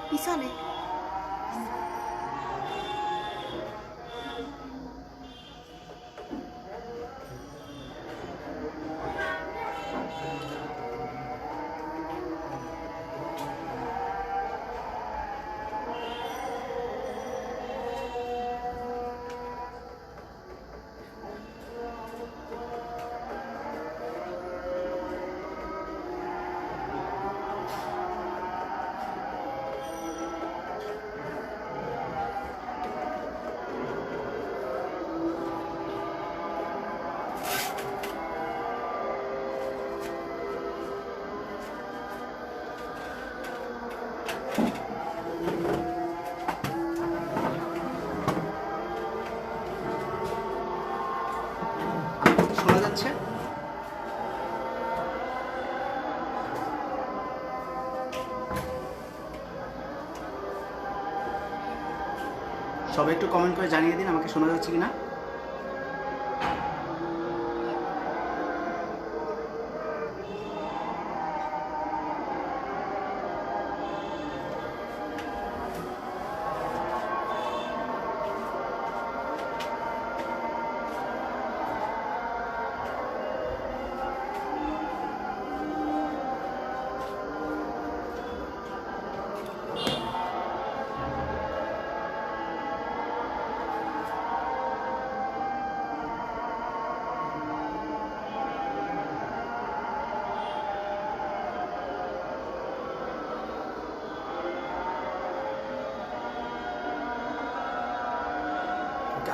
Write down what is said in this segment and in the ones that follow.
পিছনে শোনা যাচ্ছে? সবাই একটু কমেন্ট করে জানিয়ে দিন আমাকে শোনা যাচ্ছে কিনা।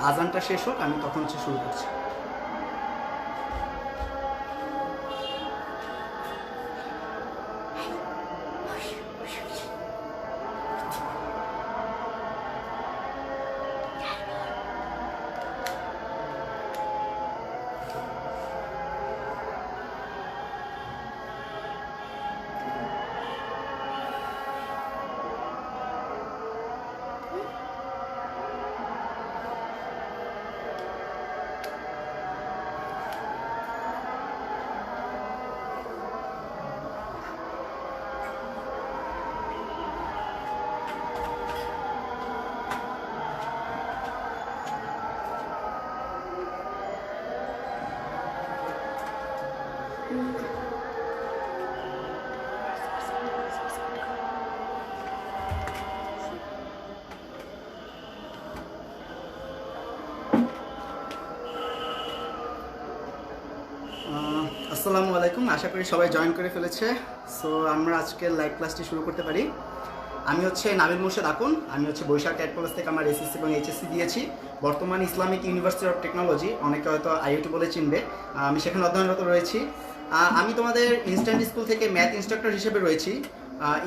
আজানটা শেষ হোক, আমি তখন শুরু করছি। আসসালামু আলাইকুম, আশা করি সবাই জয়েন করে ফেলেছে। সো আমরা আজকের লাইভ ক্লাসটি শুরু করতে পারি। আমি হচ্ছে নাবিল মুর্শেদ আকুন, আমি হচ্ছে বৈশাখ ক্যাট কলেজ থেকে আমার এসএসসি এবং এইচএসসি দিয়েছি। বর্তমান ইসলামিক ইউনিভার্সিটি অফ টেকনোলজি, অনেকে হয়তো আইইউটি বলে চিনবে, আমি সেখানে অধ্যয়নরত রয়েছি। আমি তোমাদের ইনস্ট্যান্ট স্কুল থেকে ম্যাথ ইনস্ট্রাক্টর হিসেবে রয়েছি।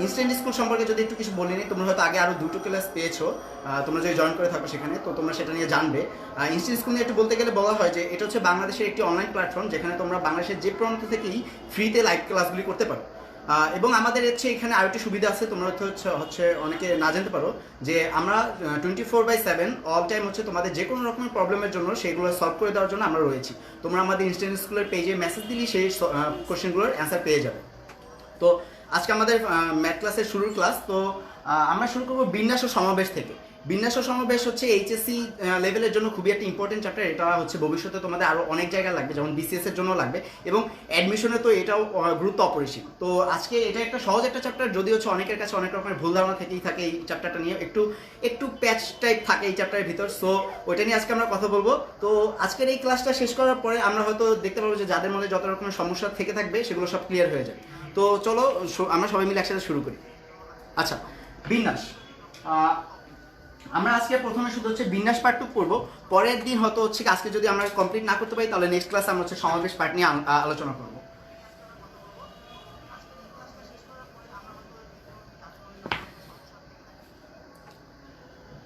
ইনস্ট্যান্ট স্কুল সম্পর্কে যদি একটু কিছু বলিনি, তোমরা হয়তো আগে আরও দুটো ক্লাস পেয়েছো, তোমরা যদি জয়েন করে থাকো সেখানে, তো তোমরা সেটা নিয়ে জানবে। ইনস্ট্যান্ট স্কুল নিয়ে একটু বলতে গেলে বলা হয় যে এটা হচ্ছে বাংলাদেশের একটি অনলাইন প্ল্যাটফর্ম, যেখানে তোমরা বাংলাদেশের যে প্রান্ত থেকেই ফ্রিতে লাইভ ক্লাসগুলি করতে পারো। এবং আমাদের হচ্ছে এখানে আরেকটি সুবিধা আছে, তোমরা হচ্ছে অনেকে না জানতে পারো যে আমরা 24/7 অল টাইম হচ্ছে তোমাদের যে কোনো রকমের প্রবলেমের জন্য সেগুলো সলভ করে দেওয়ার জন্য আমরা রয়েছি। তোমরা আমাদের ইনস্ট্যান্ট স্কুলের পেজে মেসেজ দিলেই সেই কোশ্চেনগুলোর অ্যান্সার পেয়ে যাবে। তো আজকে আমাদের ম্যাথ ক্লাসের শুরুর ক্লাস। তো আমরা শুরু করবো বিন্যাস ও সমাবেশ থেকে। বিন্যাস ও সমাবেশ হচ্ছে এইচএসসি লেভেলের জন্য খুবই একটা ইম্পর্টেন্ট চ্যাপ্টার। এটা হচ্ছে ভবিষ্যতে তোমাদের আরও অনেক জায়গায় লাগবে, যেমন বিসিএস এর জন্য লাগবে, এবং অ্যাডমিশনে তো এটাও গুরুত্ব অপরিসীম। তো আজকে এটা একটা সহজ একটা চ্যাপ্টার, যদি হচ্ছে অনেকের কাছে অনেক রকমের ভুল ধারণা থেকেই থাকে এই চ্যাপ্টারটা নিয়ে, একটু প্যাচ টাইপ থাকে এই চ্যাপ্টারের ভিতর। সো ওইটা নিয়ে আজকে আমরা কথা বলবো। তো আজকের এই ক্লাসটা শেষ করার পরে আমরা হয়তো দেখতে পাবো যে যাদের মধ্যে যত রকমের সমস্যা থেকে থাকবে সেগুলো সব ক্লিয়ার হয়ে যাবে। তো চলো আমরা সবাই মিলে একসাথে শুরু করি। আচ্ছা, বিন্যাস। আমরা আজকে প্রথমে শুধু হচ্ছে বিন্যাস পার্ট 2 করবো। পরের দিন হয়তো হচ্ছে আজকে যদি আমরা কমপ্লিট না করতে পারি, তাহলে নেক্সট ক্লাসে আমরা হচ্ছে সমাবেশ পার্ট নিয়ে আলোচনা করবো।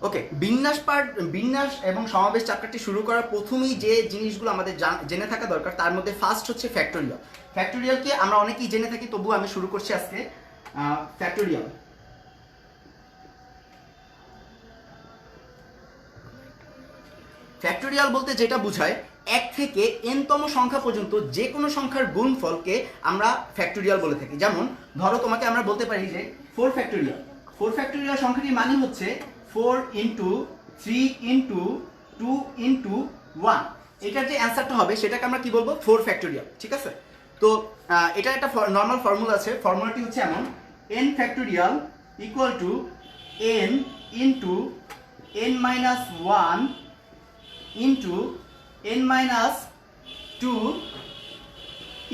ওকে, বিন্যাস এবং সমাবেশ চ্যাপ্টারটি শুরু করার প্রথমেই যে জিনিসগুলো আমাদের জেনে থাকা দরকার, তার মধ্যে ফার্স্ট হচ্ছে ফ্যাক্টোরিয়াল। ফ্যাক্টোরিয়ালকে আমরা অনেকেই জেনে থাকি, তবুও আমি শুরু করছি আজকে। ফ্যাক্টোরিয়াল ফ্যাক্টোরিয়াল বলতে যেটা বোঝায়, এক থেকে এনতম সংখ্যা পর্যন্ত যে কোনো সংখ্যার গুণফলকে আমরা ফ্যাক্টোরিয়াল বলে থাকি। যেমন ধরো তোমাকে আমরা বলতে পারি যে 4 ফ্যাক্টোরিয়াল। 4 ফ্যাক্টোরিয়াল সংখ্যাটির মানে হচ্ছে 4 ইন্টু 3 ইন্টু 2 ইন্টু 1। এটার যে অ্যান্সারটা হবে সেটাকে আমরা কি বলবো, 4 ফ্যাক্টোরিয়াল। ঠিক আছে, তো এটার একটা নর্মাল ফর্মুলা আছে। ফর্মুলাটি হচ্ছে এমন, n factorial equal two n into n minus 1 into n minus 2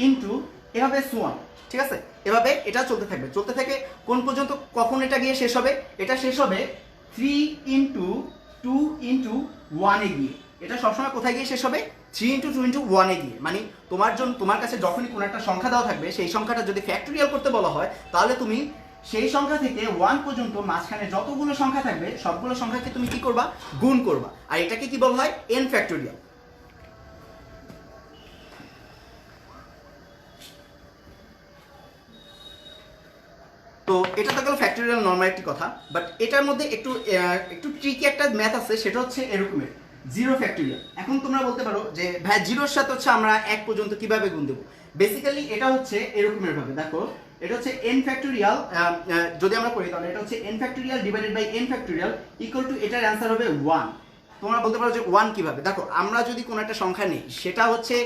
into এভাবে সোয়ান। ঠিক আছে, এভাবে এটা চলতে থাকে কোন পর্যন্ত, কখন এটা গিয়ে শেষ হবে, এটা শেষ হবে 3 ইন্টু 2 ইন্টু 1 এ গিয়ে। এটা সবসময় কোথায় গিয়ে শেষ হবে, 3 ইন্টু 2 ইন্টু 1 এ গিয়ে। মানে তোমার কাছে যখনই কোনো একটা সংখ্যা দেওয়া থাকবে, সেই সংখ্যাটা যদি ফ্যাক্টোরিয়াল করতে বলা হয়, তাহলে তুমি সেই সংখ্যা থেকে 1 পর্যন্ত মাঝখানে যতগুলো সংখ্যা থাকবে সবগুলো সংখ্যাকে তুমি কি করবা, গুণ করবা। আর এটাকে কি বলা হয়, n ফ্যাক্টোরিয়াল। তো এটা তো গেল ফ্যাক্টোরিয়াল নর্মাল একটি কথা, বাট এটার মধ্যে একটু ট্রিকি একটা ম্যাথ আছে, সেটা হচ্ছে এরকমের, 0 ফ্যাক্টোরিয়াল। এখন তোমরা বলতে পারো যে ভাই 0-র সাথে হচ্ছে আমরা 1 পর্যন্ত কিভাবে গুণ দেবো। বেসিক্যালি এটা হচ্ছে এরকমের ভাবে, দেখো এটা হচ্ছে n ফ্যাক্টোরিয়াল, যদি আমরা করি তাহলে এটা হচ্ছে n factorial divided by n factorial equal to, এটার অ্যান্সার হবে 1। তোমরা বলতে পারো যে 1 কিভাবে, দেখো আমরা যদি কোনো একটা সংখ্যা নিই, সেটা হচ্ছে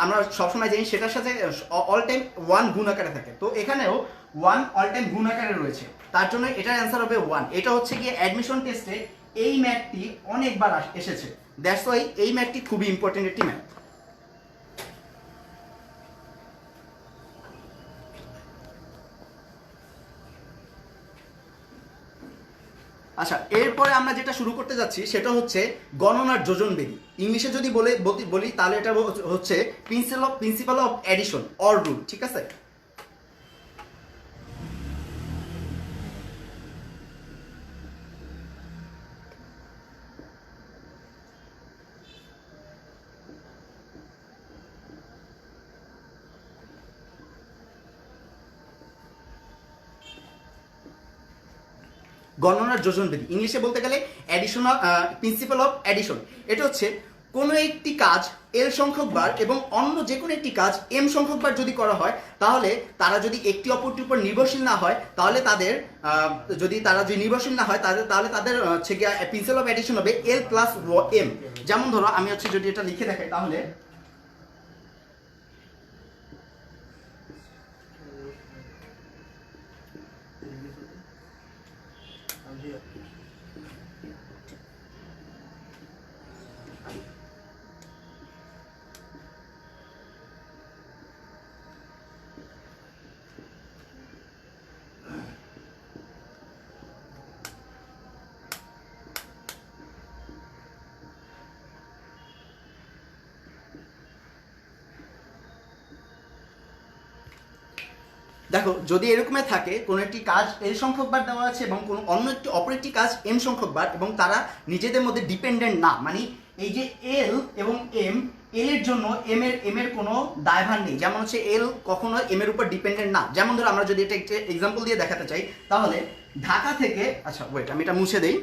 আমরা সবসময় জানি সেটার সাথে অল টাইম 1 গুণ আকারে থাকে। তো এখানেও 1 অল টাইম গুণ আকারে রয়েছে, তার জন্য এটার অ্যান্সার হবে 1। এটা হচ্ছে গিয়ে অ্যাডমিশন টেস্টে এই ম্যাথটি অনেকবার এসেছে, দ্যাটস ওয়াই এই ম্যাথটি খুবই ইম্পর্টেন্ট একটি ম্যাথ। আচ্ছা, এরপরে আমরা যেটা শুরু করতে যাচ্ছি সেটা হচ্ছে গণনার যোজনবেদী। ইংলিশে যদি বলি তাহলে এটা হচ্ছে principle of addition or rule. ঠিক আছে, গণনার যোজনবিধি, ইংলিশে বলতে গেলে অ্যাডিশনাল প্রিন্সিপাল অফ অ্যাডিশন। এটা হচ্ছে কোনো একটি কাজ এল সংখ্যক বার এবং অন্য যে কোনো একটি কাজ এম সংখ্যক বার যদি করা হয়, তাহলে তারা যদি একটি অপরটির উপর নির্ভরশীল না হয়, তাহলে তাদের যদি নির্ভরশীল না হয় তাহলে তাদের হচ্ছে গিয়ে প্রিন্সিপাল অফ অ্যাডিশন হবে এল প্লাস এম। যেমন ধরো আমি হচ্ছে যদি এটা লিখে দেখাই, তাহলে দেখো, যদি এরকমের থাকে কোনো একটি কাজ এল সংখ্যক বার দেওয়া আছে এবং কোনো অপর একটি কাজ এম সংখ্যক বার, এবং তারা নিজেদের মধ্যে ডিপেন্ডেন্ট না, মানে এই যে এল এবং এম, এর জন্য এম এর কোনো দায়ভার নেই। যেমন হচ্ছে এল কখনো এম এর উপর ডিপেন্ডেন্ট না। যেমন ধরো আমরা যদি এটা একটা এক্সাম্পল দিয়ে দেখাতে চাই, তাহলে ঢাকা থেকে, আচ্ছা ওয়েট আমি এটা মুছে দেই।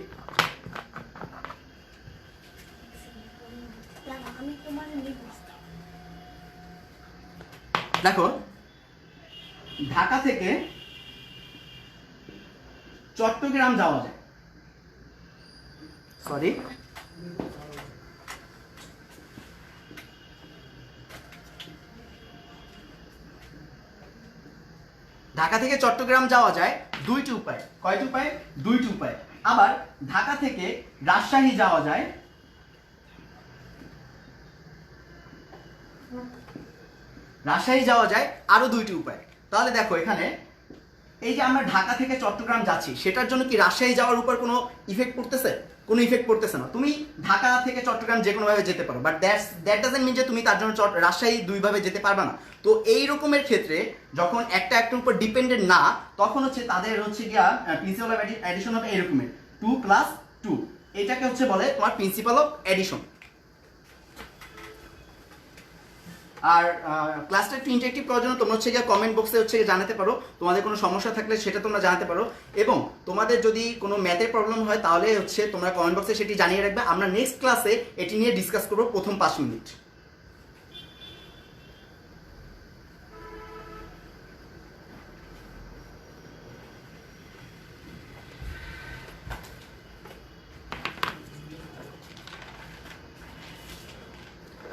দেখো, ঢাকা থেকে চট্টগ্রাম যাওয়া যায়, সরি ঢাকা থেকে চট্টগ্রাম যাওয়া যায় দুইটি উপায়। কয়টি উপায়? দুইটি উপায়। আবার ঢাকা থেকে রাজশাহী যাওয়া যায় আরো দুইটি উপায়। তাহলে দেখো এখানে এই যে আমরা ঢাকা থেকে চট্টগ্রাম যাচ্ছি, সেটার জন্য কি রাজশাহী যাওয়ার উপর কোনো ইফেক্ট পড়তেছে? কোনো ইফেক্ট পড়তেছে না। তুমি ঢাকা থেকে চট্টগ্রাম যে কোনোভাবে যেতে পারো, বাট দ্যাট ডাজন্ট মিন যে তুমি তার জন্য রাজশাহী দুইভাবে যেতে পারবে না। তো এই রকমের ক্ষেত্রে যখন একটা একটার উপর ডিপেন্ডেন্ট না, তখন হচ্ছে তাদের হচ্ছে গিয়া প্রিন্সিপাল অফ এডিশন হবে এরকমের 2 + 2। এটাকে হচ্ছে বলে তোমার প্রিন্সিপাল অফ এডিশন। আর ক্লাসটা একটু ইন্টারেক্টিভ করার জন্য তোমরা হচ্ছে গিয়ে কমেন্ট বক্সে হচ্ছে জানাতে পারো, তোমাদের কোনো সমস্যা থাকলে সেটা তোমরা জানাতে পারো, এবং তোমাদের যদি কোনো ম্যাথের প্রবলেম হয় তাহলে হচ্ছে তোমরা কমেন্ট বক্সে সেটি জানিয়ে রাখবে। আমরা নেক্সট ক্লাসে এটি নিয়ে ডিসকাস করবো প্রথম 5 মিনিট।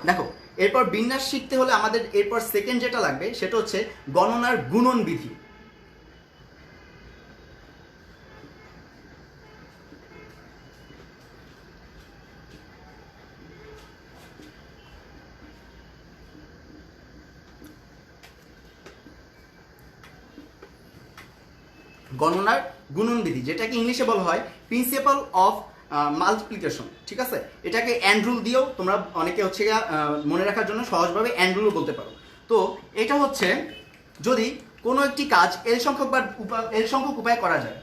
দেখো, এরপর বিন্যাস শিখতে হলে আমাদের এরপর সেকেন্ড যেটা লাগবে সেটা হচ্ছে গণনার গুণন বিধি। গণনার গুণন বিধি, যেটাকে ইংলিশে বলা হয় প্রিন্সিপাল অফ মাল্টিপ্লিকেশন, ঠিক আছে? এটাকে অ্যান্ড রুল দিয়েও তোমরা অনেকে হচ্ছে মনে রাখার জন্য সহজভাবে অ্যান্ড রুলও বলতে পারো। তো এটা হচ্ছে যদি কোনো একটি কাজ এল সংখ্যক উপায়ে করা যায়।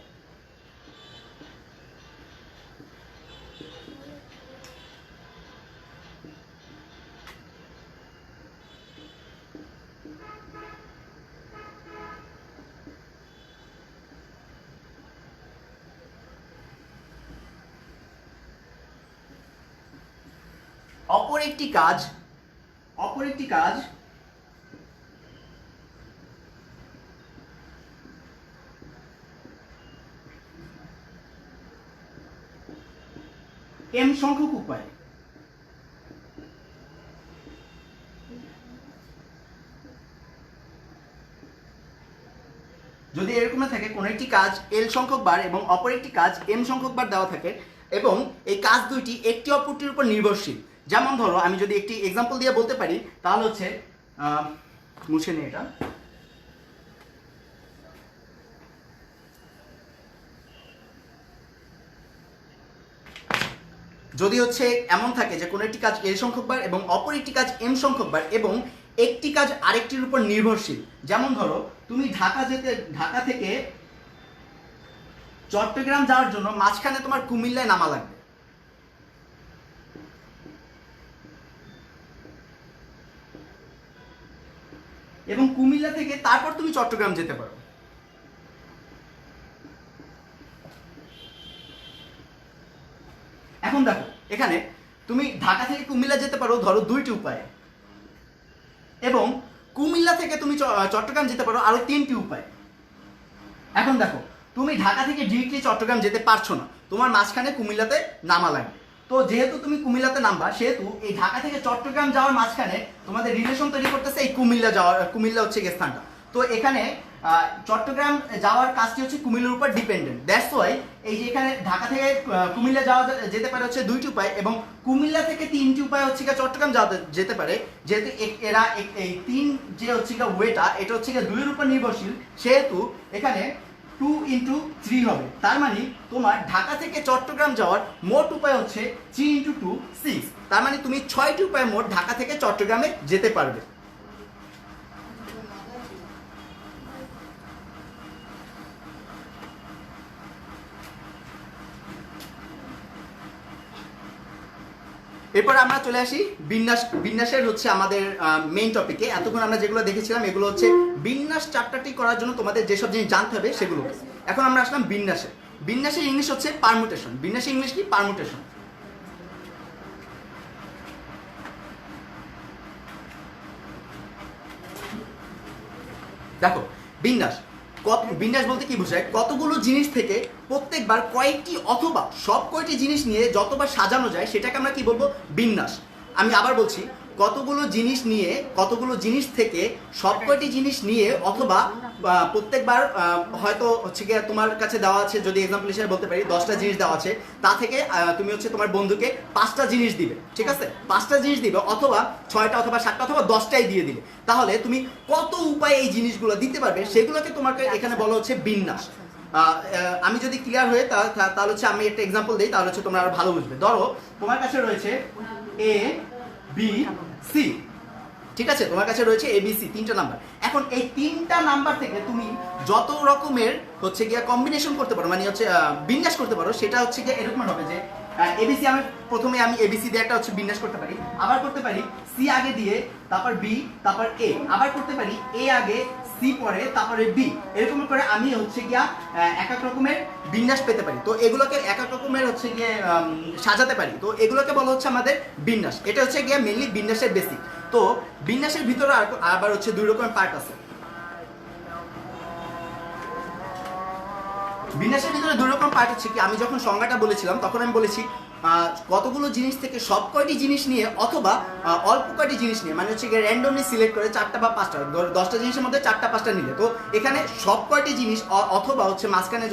অপর একটি কাজ এম সংখ্যক উপায়। যদি এরকম থাকে কোনো একটি কাজ এল সংখ্যক বার এবং অপর একটি কাজ এম সংখ্যক বার দেওয়া থাকে এবং এই কাজ দুইটি একটি অপরটির উপর নির্ভরশীল, যেমন ধরো আমি যদি একটি এক্সাম্পল দিয়ে বলতে পারি তাহলে হচ্ছে মুছে নিই এটা। যদি হচ্ছে এমন থাকে যে কোনো একটি কাজ এল সংখ্যক বার এবং অপর একটি কাজ এম সংখ্যক বার এবং একটি কাজ আরেকটির উপর নির্ভরশীল, যেমন ধরো তুমি ঢাকা থেকে চট্টগ্রাম যাওয়ার জন্য মাঝখানে তোমার কুমিল্লায় নামা লাগবে, এবং কুমিল্লা থেকে তারপর তুমি চট্টগ্রাম যেতে পারো। এখন দেখো, এখানে তুমি ঢাকা থেকে কুমিল্লা যেতে পারো ধরো দুইটি উপায়ে, এবং কুমিল্লা থেকে তুমি চট্টগ্রাম যেতে পারো আরো তিনটি উপায়। এখন দেখো, তুমি ঢাকা থেকে ডিরেক্টলি চট্টগ্রাম যেতে পারছো না, তোমার মাঝখানে কুমিল্লাতে নামা লাগবে। তো যেহেতু তুমি কুমিল্লাতে নামবা, সেহেতু এই ঢাকা থেকে চট্টগ্রাম যাওয়ার মাঝখানে তোমাদের রিলেশন তৈরি করতেছে এই কুমিল্লা হচ্ছে স্থানটা। তো এখানে চট্টগ্রাম যাওয়ার কাজটি হচ্ছে কুমিল্লার উপর ডিপেন্ডেন্ট। দ্যাটস ওয়াই এই যে এখানে ঢাকা থেকে কুমিল্লা যেতে পারে হচ্ছে দুইটি উপায়, এবং কুমিল্লা থেকে তিনটি উপায় হচ্ছে চট্টগ্রাম যেতে পারে। যেহেতু এরা এই তিন যে হচ্ছে ওয়েটা, এটা হচ্ছে দুইয়ের উপর নির্ভরশীল, সেহেতু এখানে 2 × 3 হবে। তার মানে তোমার ঢাকা থেকে চট্টগ্রাম যাওয়ার মোট উপায় হচ্ছে 3 × 2 6। তার মানে তুমি 6টি উপায় মোট ঢাকা থেকে চট্টগ্রামে যেতে পারবে। এরপর আমরা চলে আসি বিন্যাসের হচ্ছে আমাদের মেইন টপিকে। এতক্ষণ আমরা যেগুলো দেখেছিলাম এগুলো হচ্ছে বিন্যাস চ্যাপ্টারটি করার জন্য তোমাদের যেসব জিনিস জানতে হবে সেগুলো। এখন আমরা আসলাম বিন্যাসের ইংলিশ হচ্ছে পারমুটেশন। বিন্যাসের ইংলিশ কি? পারমুটেশন। দেখো, বিন্যাস বলতে কি বোঝায়? কতগুলো জিনিস থেকে প্রত্যেকবার কয়েকটি অথবা সব কয়টি জিনিস নিয়ে যতবার সাজানো যায় সেটাকে আমরা কি বলবো? বিন্যাস। আমি আবার বলছি, কতগুলো জিনিস থেকে সব কয়টি জিনিস নিয়ে অথবা প্রত্যেকবার হয়তো হচ্ছে গিয়ে তোমার কাছে দেওয়া আছে, যদি এক্সাম্পল হিসেবে বলতে পারি 10টা জিনিস দেওয়া আছে, তা থেকে তুমি হচ্ছে তোমার বন্ধুকে 5টা জিনিস দিবে, ঠিক আছে? 5টা জিনিস দিবে, অথবা 6টা অথবা 7টা অথবা 10টাই দিয়ে দিবে। তাহলে তুমি কত উপায়ে এই জিনিসগুলো দিতে পারবে সেগুলোকে তোমাকে এখানে বলা হচ্ছে বিন্যাস। আমি যদি ক্লিয়ার হয়ে তাহলে হচ্ছে আমি একটা এক্সাম্পল দিই, তাহলে হচ্ছে তোমরা আরো ভালো বুঝবে। ধরো তোমার কাছে রয়েছে ABC, ঠিক আছে? তোমার কাছে রয়েছে ABC 3টা নাম্বার। এখন এই 3টা নাম্বার থেকে তুমি যত রকমের হচ্ছে গিয়ে কম্বিনেশন করতে পারো, মানে হচ্ছে বিন্যাস করতে পারো, সেটা হচ্ছে গিয়ে এরকম হবে যে ABC প্রথমে আমি ABC দিয়ে একটা হচ্ছে বিন্যাস করতে পারি, আবার করতে পারি C আগে দিয়ে, তারপর B, তারপর A, আবার করতে পারি A আগে C পরে তারপরে B। এরকম করে আমি হচ্ছে গিয়া এক এক রকমের বিন্যাস পেতে পারি। তো এগুলোকে এক এক রকমের হচ্ছে গিয়ে সাজাতে পারি। তো এগুলোকে বলা হচ্ছে আমাদের বিন্যাস। এটা হচ্ছে গিয়া মেইনলি বিন্যাসের বেসিক। তো বিন্যাসের ভিতরে আবার হচ্ছে দুই রকমের পার্ট আছে। বিন্যাসের ভিতরে দুই রকম পার্ট হচ্ছে কি, আমি যখন সংজ্ঞাটা বলেছিলাম তখন আমি বলেছি কতগুলো জিনিস থেকে সব কয়টি জিনিস নিয়ে অথবা অল্প কয়টি জিনিস নিয়ে, মানে হচ্ছে র্যান্ডমলি সিলেক্ট করে 4টা বা 5টা, 10টা জিনিসের মধ্যে 4টা 5টা নিলে, তো এখানে সব কয়টি জিনিস অথবা হচ্ছে মাঝখানে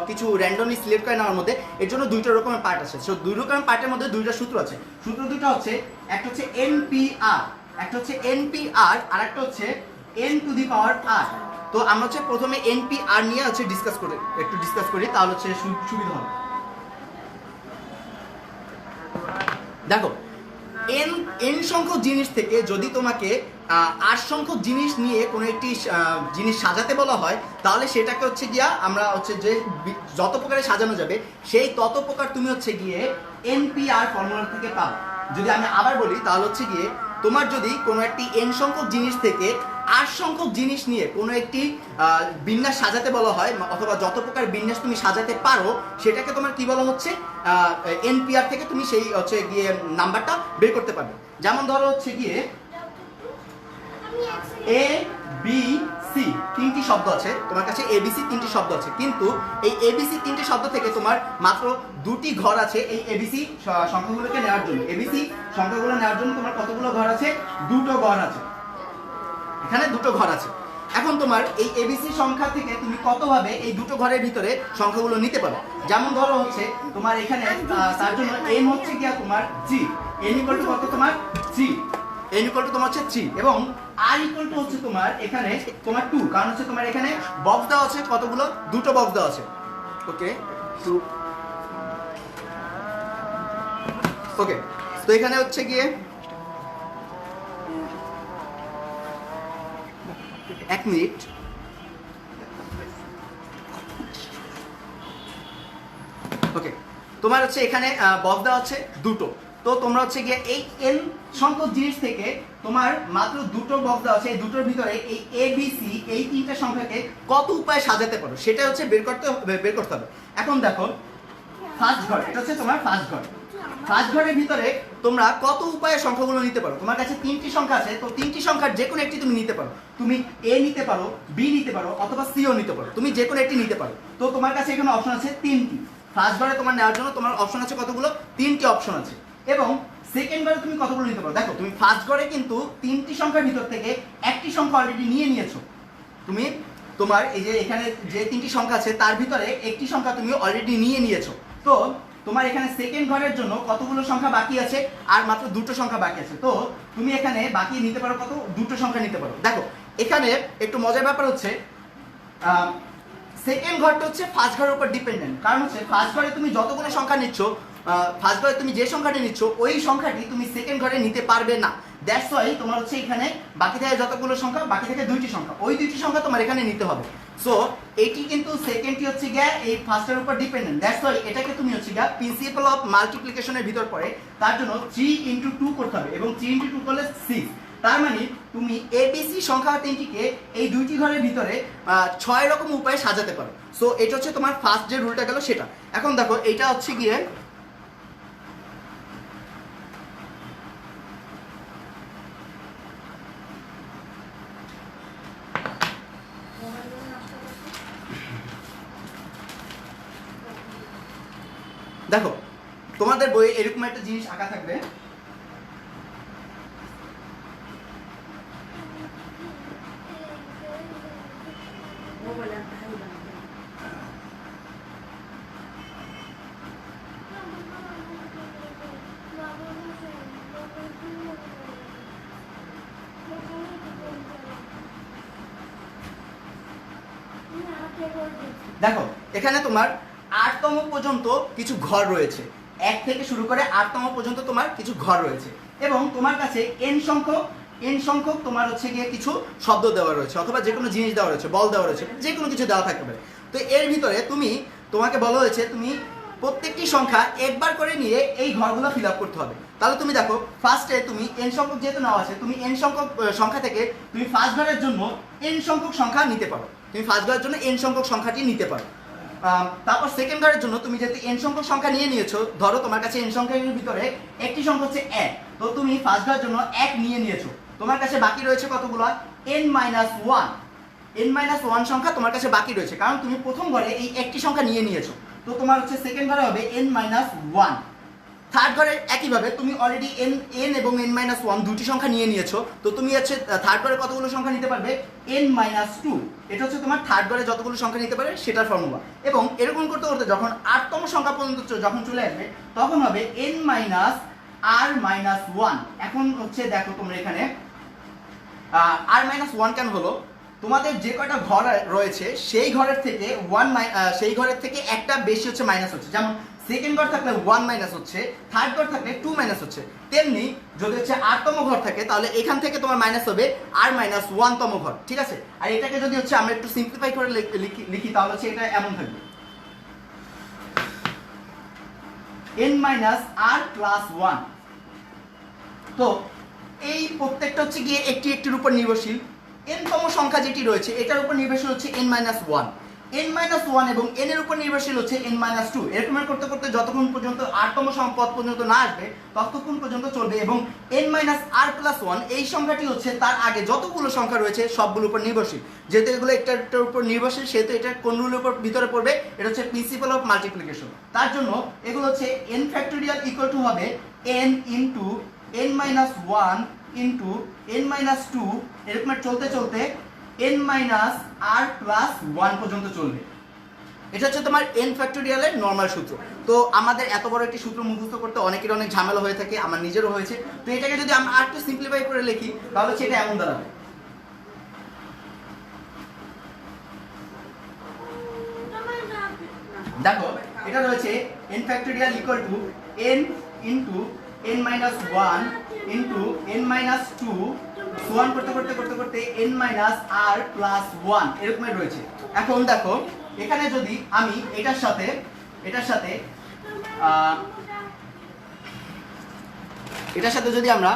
কিছু র্যান্ডমলি সিলেক্ট করে নেওয়ার মধ্যে এর জন্য 2টা রকমের পার্ট আছে। সো 2 রকমের পার্টের মধ্যে 2টা সূত্র আছে। সূত্র 2টা হচ্ছে, একটা হচ্ছে NPR, একটা হচ্ছে NPR, আর একটা হচ্ছে n to the power r। তো আমরা হচ্ছে প্রথমে NPR নিয়ে হচ্ছে ডিসকাস করি, তাহলে হচ্ছে সুবিধা হবে। দেখো, n সংখ্যক জিনিস থেকে যদি তোমাকে 8 সংখ্যক জিনিস নিয়ে কোনো একটি জিনিস সাজাতে বলা হয়, তাহলে সেটাকে হচ্ছে গিয়া আমরা হচ্ছে যে যত প্রকারে সাজানো যাবে সেই তত প্রকার তুমি হচ্ছে গিয়ে NPR ফর্মুলা থেকে পাবে। যদি আমি আবার বলি, তাহলে হচ্ছে গিয়ে তোমার যদি কোনো একটি n সংখ্যক জিনিস থেকে 8 সংখ্যক জিনিস নিয়ে কোনো একটি বিন্যাস সাজাতে বলা হয়, অথবা যত প্রকার বিন্যাস তুমি সাজাতে পারো, সেটাকে তোমার কি বলা হচ্ছে, NPR থেকে তুমি সেই হচ্ছে গিয়ে নাম্বারটা বের করতে পারবে। যেমন ধরো হচ্ছে গিয়ে A B C 3টি শব্দ আছে তোমার কাছে, ABC 3টি শব্দ আছে, কিন্তু এই ABC 3টি শব্দ থেকে তোমার মাত্র 2টি ঘর আছে এই ABC সংখ্যাগুলোকে নেওয়ার জন্য। ABC সংখ্যাগুলো নেওয়ার জন্য তোমার কতগুলো ঘর আছে? 2টো ঘর আছে, এখানে 2টো ঘর আছে। এখন তোমার এই ABC সংখ্যা থেকে তুমি কতভাবে এই 2টো ঘরের ভিতরে সংখ্যাগুলো নিতে পারো। যেমন ধরো হচ্ছে তোমার এখানে তার জন্য n হচ্ছে গিয়া তোমার g, n ইকুয়াল টু কত তোমার g, n ইকুয়াল টু তোমার হচ্ছে 3, এবং r ইকুয়াল টু হচ্ছে তোমার এখানে তোমার 2, কারণ হচ্ছে তোমার এখানে বক্স দেওয়া আছে কতগুলো, 2টো বক্স দেওয়া আছে। ওকে 2, ওকে। তো এখানে হচ্ছে গিয়ে 1 মিনিট, ওকে। তোমার হচ্ছে এখানে বক্স দেওয়া হচ্ছে 2টো। তো তোমরা হচ্ছে গিয়ে এই n সংখ্যক জিনিস থেকে তোমার মাত্র 2টো বক্স দেওয়া আছে, এই 2টোর ভিতরে এই ABC এই 3টা সংখ্যাকে কত উপায়ে সাজাতে পারো সেটা হচ্ছে বের করতে হবে। এখন দেখো, ফার্স্ট ঘর, এটা হচ্ছে তোমার ফার্স্ট ঘর। ফার্স্ট ঘরের ভিতরে তোমরা কত উপায়ে সংখ্যাগুলো নিতে পারো। তোমার কাছে 3টি সংখ্যা আছে, তো 3টি সংখ্যার যে কোনো একটি তুমি নিতে পারো। তুমি A নিতে পারো, B নিতে পারো, অথবা C ও নিতে পারো, তুমি যে কোনো একটি নিতে পারো। তো তোমার কাছে এখানে অপশন আছে 3টি। ফার্স্ট ঘরে তোমার নেওয়ার জন্য তোমার অপশন আছে কতগুলো? 3টি অপশন আছে। এবং সেকেন্ড ঘরে তুমি কতগুলো নিতে পারো? দেখো, তুমি ফার্স্ট ঘরে কিন্তু 3টি সংখ্যার ভিতর থেকে একটি সংখ্যা অলরেডি নিয়ে নিয়েছো। তুমি তোমার এই যে এখানে যে 3টি সংখ্যা আছে তার ভিতরে একটি সংখ্যা তুমি অলরেডি নিয়ে নিয়েছো। তো তোমার এখানে সেকেন্ড ঘরের জন্য কতগুলো সংখ্যা বাকি আছে? আর মাত্র 2টো সংখ্যা বাকি আছে। তো তুমি এখানে বাকি নিতে পারো কত? 2টো সংখ্যা নিতে পারো। দেখো, এখানে একটু মজার ব্যাপার হচ্ছে, সেকেন্ড ঘরটা হচ্ছে ফার্স্ট ঘরের উপর ডিপেন্ডেন্ট। কারণ হচ্ছে ফার্স্ট ঘরে তুমি যতগুলো সংখ্যা নিচ্ছ, ফার্স্ট ঘরে তুমি যে সংখ্যাটি নিচ্ছ ওই সংখ্যাটি তুমি সেকেন্ড ঘরে নিতে পারবে না। দ্যাটস ওয়াই তোমার হচ্ছে এখানে বাকি থাকে যতগুলো সংখ্যা, বাকি থাকে 2টি সংখ্যা, ওই 2টি সংখ্যা তোমার এখানে নিতে হবে। সো এটি কিন্তু সেকেন্ডটি হচ্ছে গিয়া এই ফার্স্টের উপর ডিপেন্ডেন্ট। দ্যাটস ওয়াই এটাকে তুমি হচ্ছে গিয়া প্রিন্সিপাল অফ মাল্টিপ্লিকেশনের ভিতর পড়ে, তার জন্য 3 × 2 করতে হবে, এবং 3 × 2 করলে 6। তার মানে তুমি ABC সংখ্যা 3টিকে এই 2টি ঘরের ভিতরে 6 রকম উপায়ে সাজাতে পারো। সো এটা হচ্ছে তোমার ফার্স্ট যে রুলটা গেল সেটা। এখন দেখো, এটা হচ্ছে গিয়ে দেখো, তোমাদের বইয়ে এরকম একটা জিনিস আঁকা থাকবে, দেখো এখানে তোমার 8তম পর্যন্ত কিছু ঘর রয়েছে, 1 থেকে শুরু করে 8তম পর্যন্ত তোমার কিছু ঘর রয়েছে, এবং তোমার কাছে n সংখ্যক তোমার হচ্ছে গিয়ে কিছু শব্দ দেওয়া রয়েছে, অথবা যে কোনো জিনিস দেওয়া রয়েছে, বল দেওয়া রয়েছে, যে কোনো কিছু দেওয়া থাকতে পারে। তো এর ভিতরে তোমাকে বলা হয়েছে তুমি প্রত্যেকটি সংখ্যা একবার করে নিয়ে এই ঘরগুলো ফিল আপ করতে হবে। তাহলে তুমি দেখো, ফার্স্টে তুমি n সংখ্যক যেহেতু নেওয়া আছে, তুমি n সংখ্যক সংখ্যা থেকে তুমি ফার্স্ট ঘরের জন্য n সংখ্যক সংখ্যা নিতে পারো, তুমি ফার্স্ট ঘরের জন্য n সংখ্যক সংখ্যাটি নিতে পারো। তারপর সেকেন্ড ঘরের জন্য তুমি যেহেতু n সংখ্যক সংখ্যা নিয়ে নিয়েছো, ধরো তোমার কাছে n সংখ্যার ভিতরে একটি সংখ্যা হচ্ছে 1, তো তুমি ফার্স্ট ঘরের জন্য 1 নিয়ে নিয়েছো। তোমার কাছে বাকি রয়েছে কতগুলো? n-1, n-1 সংখ্যা তোমার কাছে বাকি রয়েছে, কারণ তুমি প্রথম ঘরে এই একটি সংখ্যা নিয়ে নিয়েছো। তো তোমার হচ্ছে সেকেন্ড ঘরে হবে n-1, থার্ড ঘরে একইভাবে তুমি অলরেডি n এবং n-1 দুটি সংখ্যা নিয়ে নিয়েছো, তো তুমি হচ্ছে থার্ড ঘরে কতগুলো সংখ্যা নিতে পারবে, n-2। এটা হচ্ছে তোমার থার্ড ঘরে যতগুলো সংখ্যা নিতে পারবে সেটার ফর্মুলা। এবং এরকম করতে করতে যখন 8তম সংখ্যা পর্যন্ত যখন চলে আসবে তখন হবে n-r-1। এখন হচ্ছে দেখো তোমরা এখানে r-1 কেন হলো, তোমাদের যে কয়টা ঘর রয়েছে সেই ঘরের থেকে একটা বেশি হচ্ছে মাইনাস হচ্ছে। যেমন সেকেন্ড ঘর থাকলে 1 মাইনাস হচ্ছে, থার্ড ঘর থাকলে 2 মাইনাস হচ্ছে। তেমনি যদি হচ্ছে 8তম ঘর থাকে তাহলে এখান থেকে তোমার মাইনাস হবে r-1তম ঘর, ঠিক আছে। আর এটাকে যদি হচ্ছে আমরা একটু সিম্পলিফাই করে লিখি তাহলে হচ্ছে এটা এমন থাকবে n-r+1। তো এই প্রত্যেকটা হচ্ছে গিয়ে একটির উপর নির্ভরশীল। n-তম সংখ্যা যেটি রয়েছে এটার উপর নির্ভরশীল হচ্ছে n-1, n-1 এবং n এর উপর নির্ভরশীল হচ্ছে n-2। এরকম করতে করতে যতক্ষণ পর্যন্ত 8তম পদ পর্যন্ত না আসবে ততক্ষণ পর্যন্ত চলবে। এবং n-r+1 এই সংখ্যাটি হচ্ছে তার আগে যতগুলো সংখ্যা রয়েছে সবগুলোর উপর নির্ভরশীল। যেহেতু এগুলো একটার উপর নির্ভরশীল সেহেতু এটা কোন রুলের উপর ভিতরে পড়বে, এটা হচ্ছে প্রিন্সিপাল অফ মাল্টিপ্লিকেশন। তার জন্য এগুলো হচ্ছে n ফ্যাক্টোরিয়াল ইকুয়াল টু হবে n into n-1 into n-2, এরকম চলতে চলতে n-r+1 পর্যন্ত চলবে। এটা হচ্ছে তোমার n ফ্যাক্টোরিয়ালের নরমাল সূত্র। তো আমাদের এত বড় একটি সূত্র মুখস্থ করতে অনেকের অনেক ঝামেলা হয়ে থাকে, আমার নিজেরও হয়েছে। তো এটাকে যদি আমরা আর একটু সিম্পলিফাই করে লিখি তাহলে সেটা এমন দাঁড়াবে, দেখো এটা রয়েছে n factorial equal two n into n-1 into n-2 1 করতে করতে করতে করতে n-r+1 এরকমই রয়েছে। এখন দেখো এখানে যদি আমি এটার সাথে যদি আমরা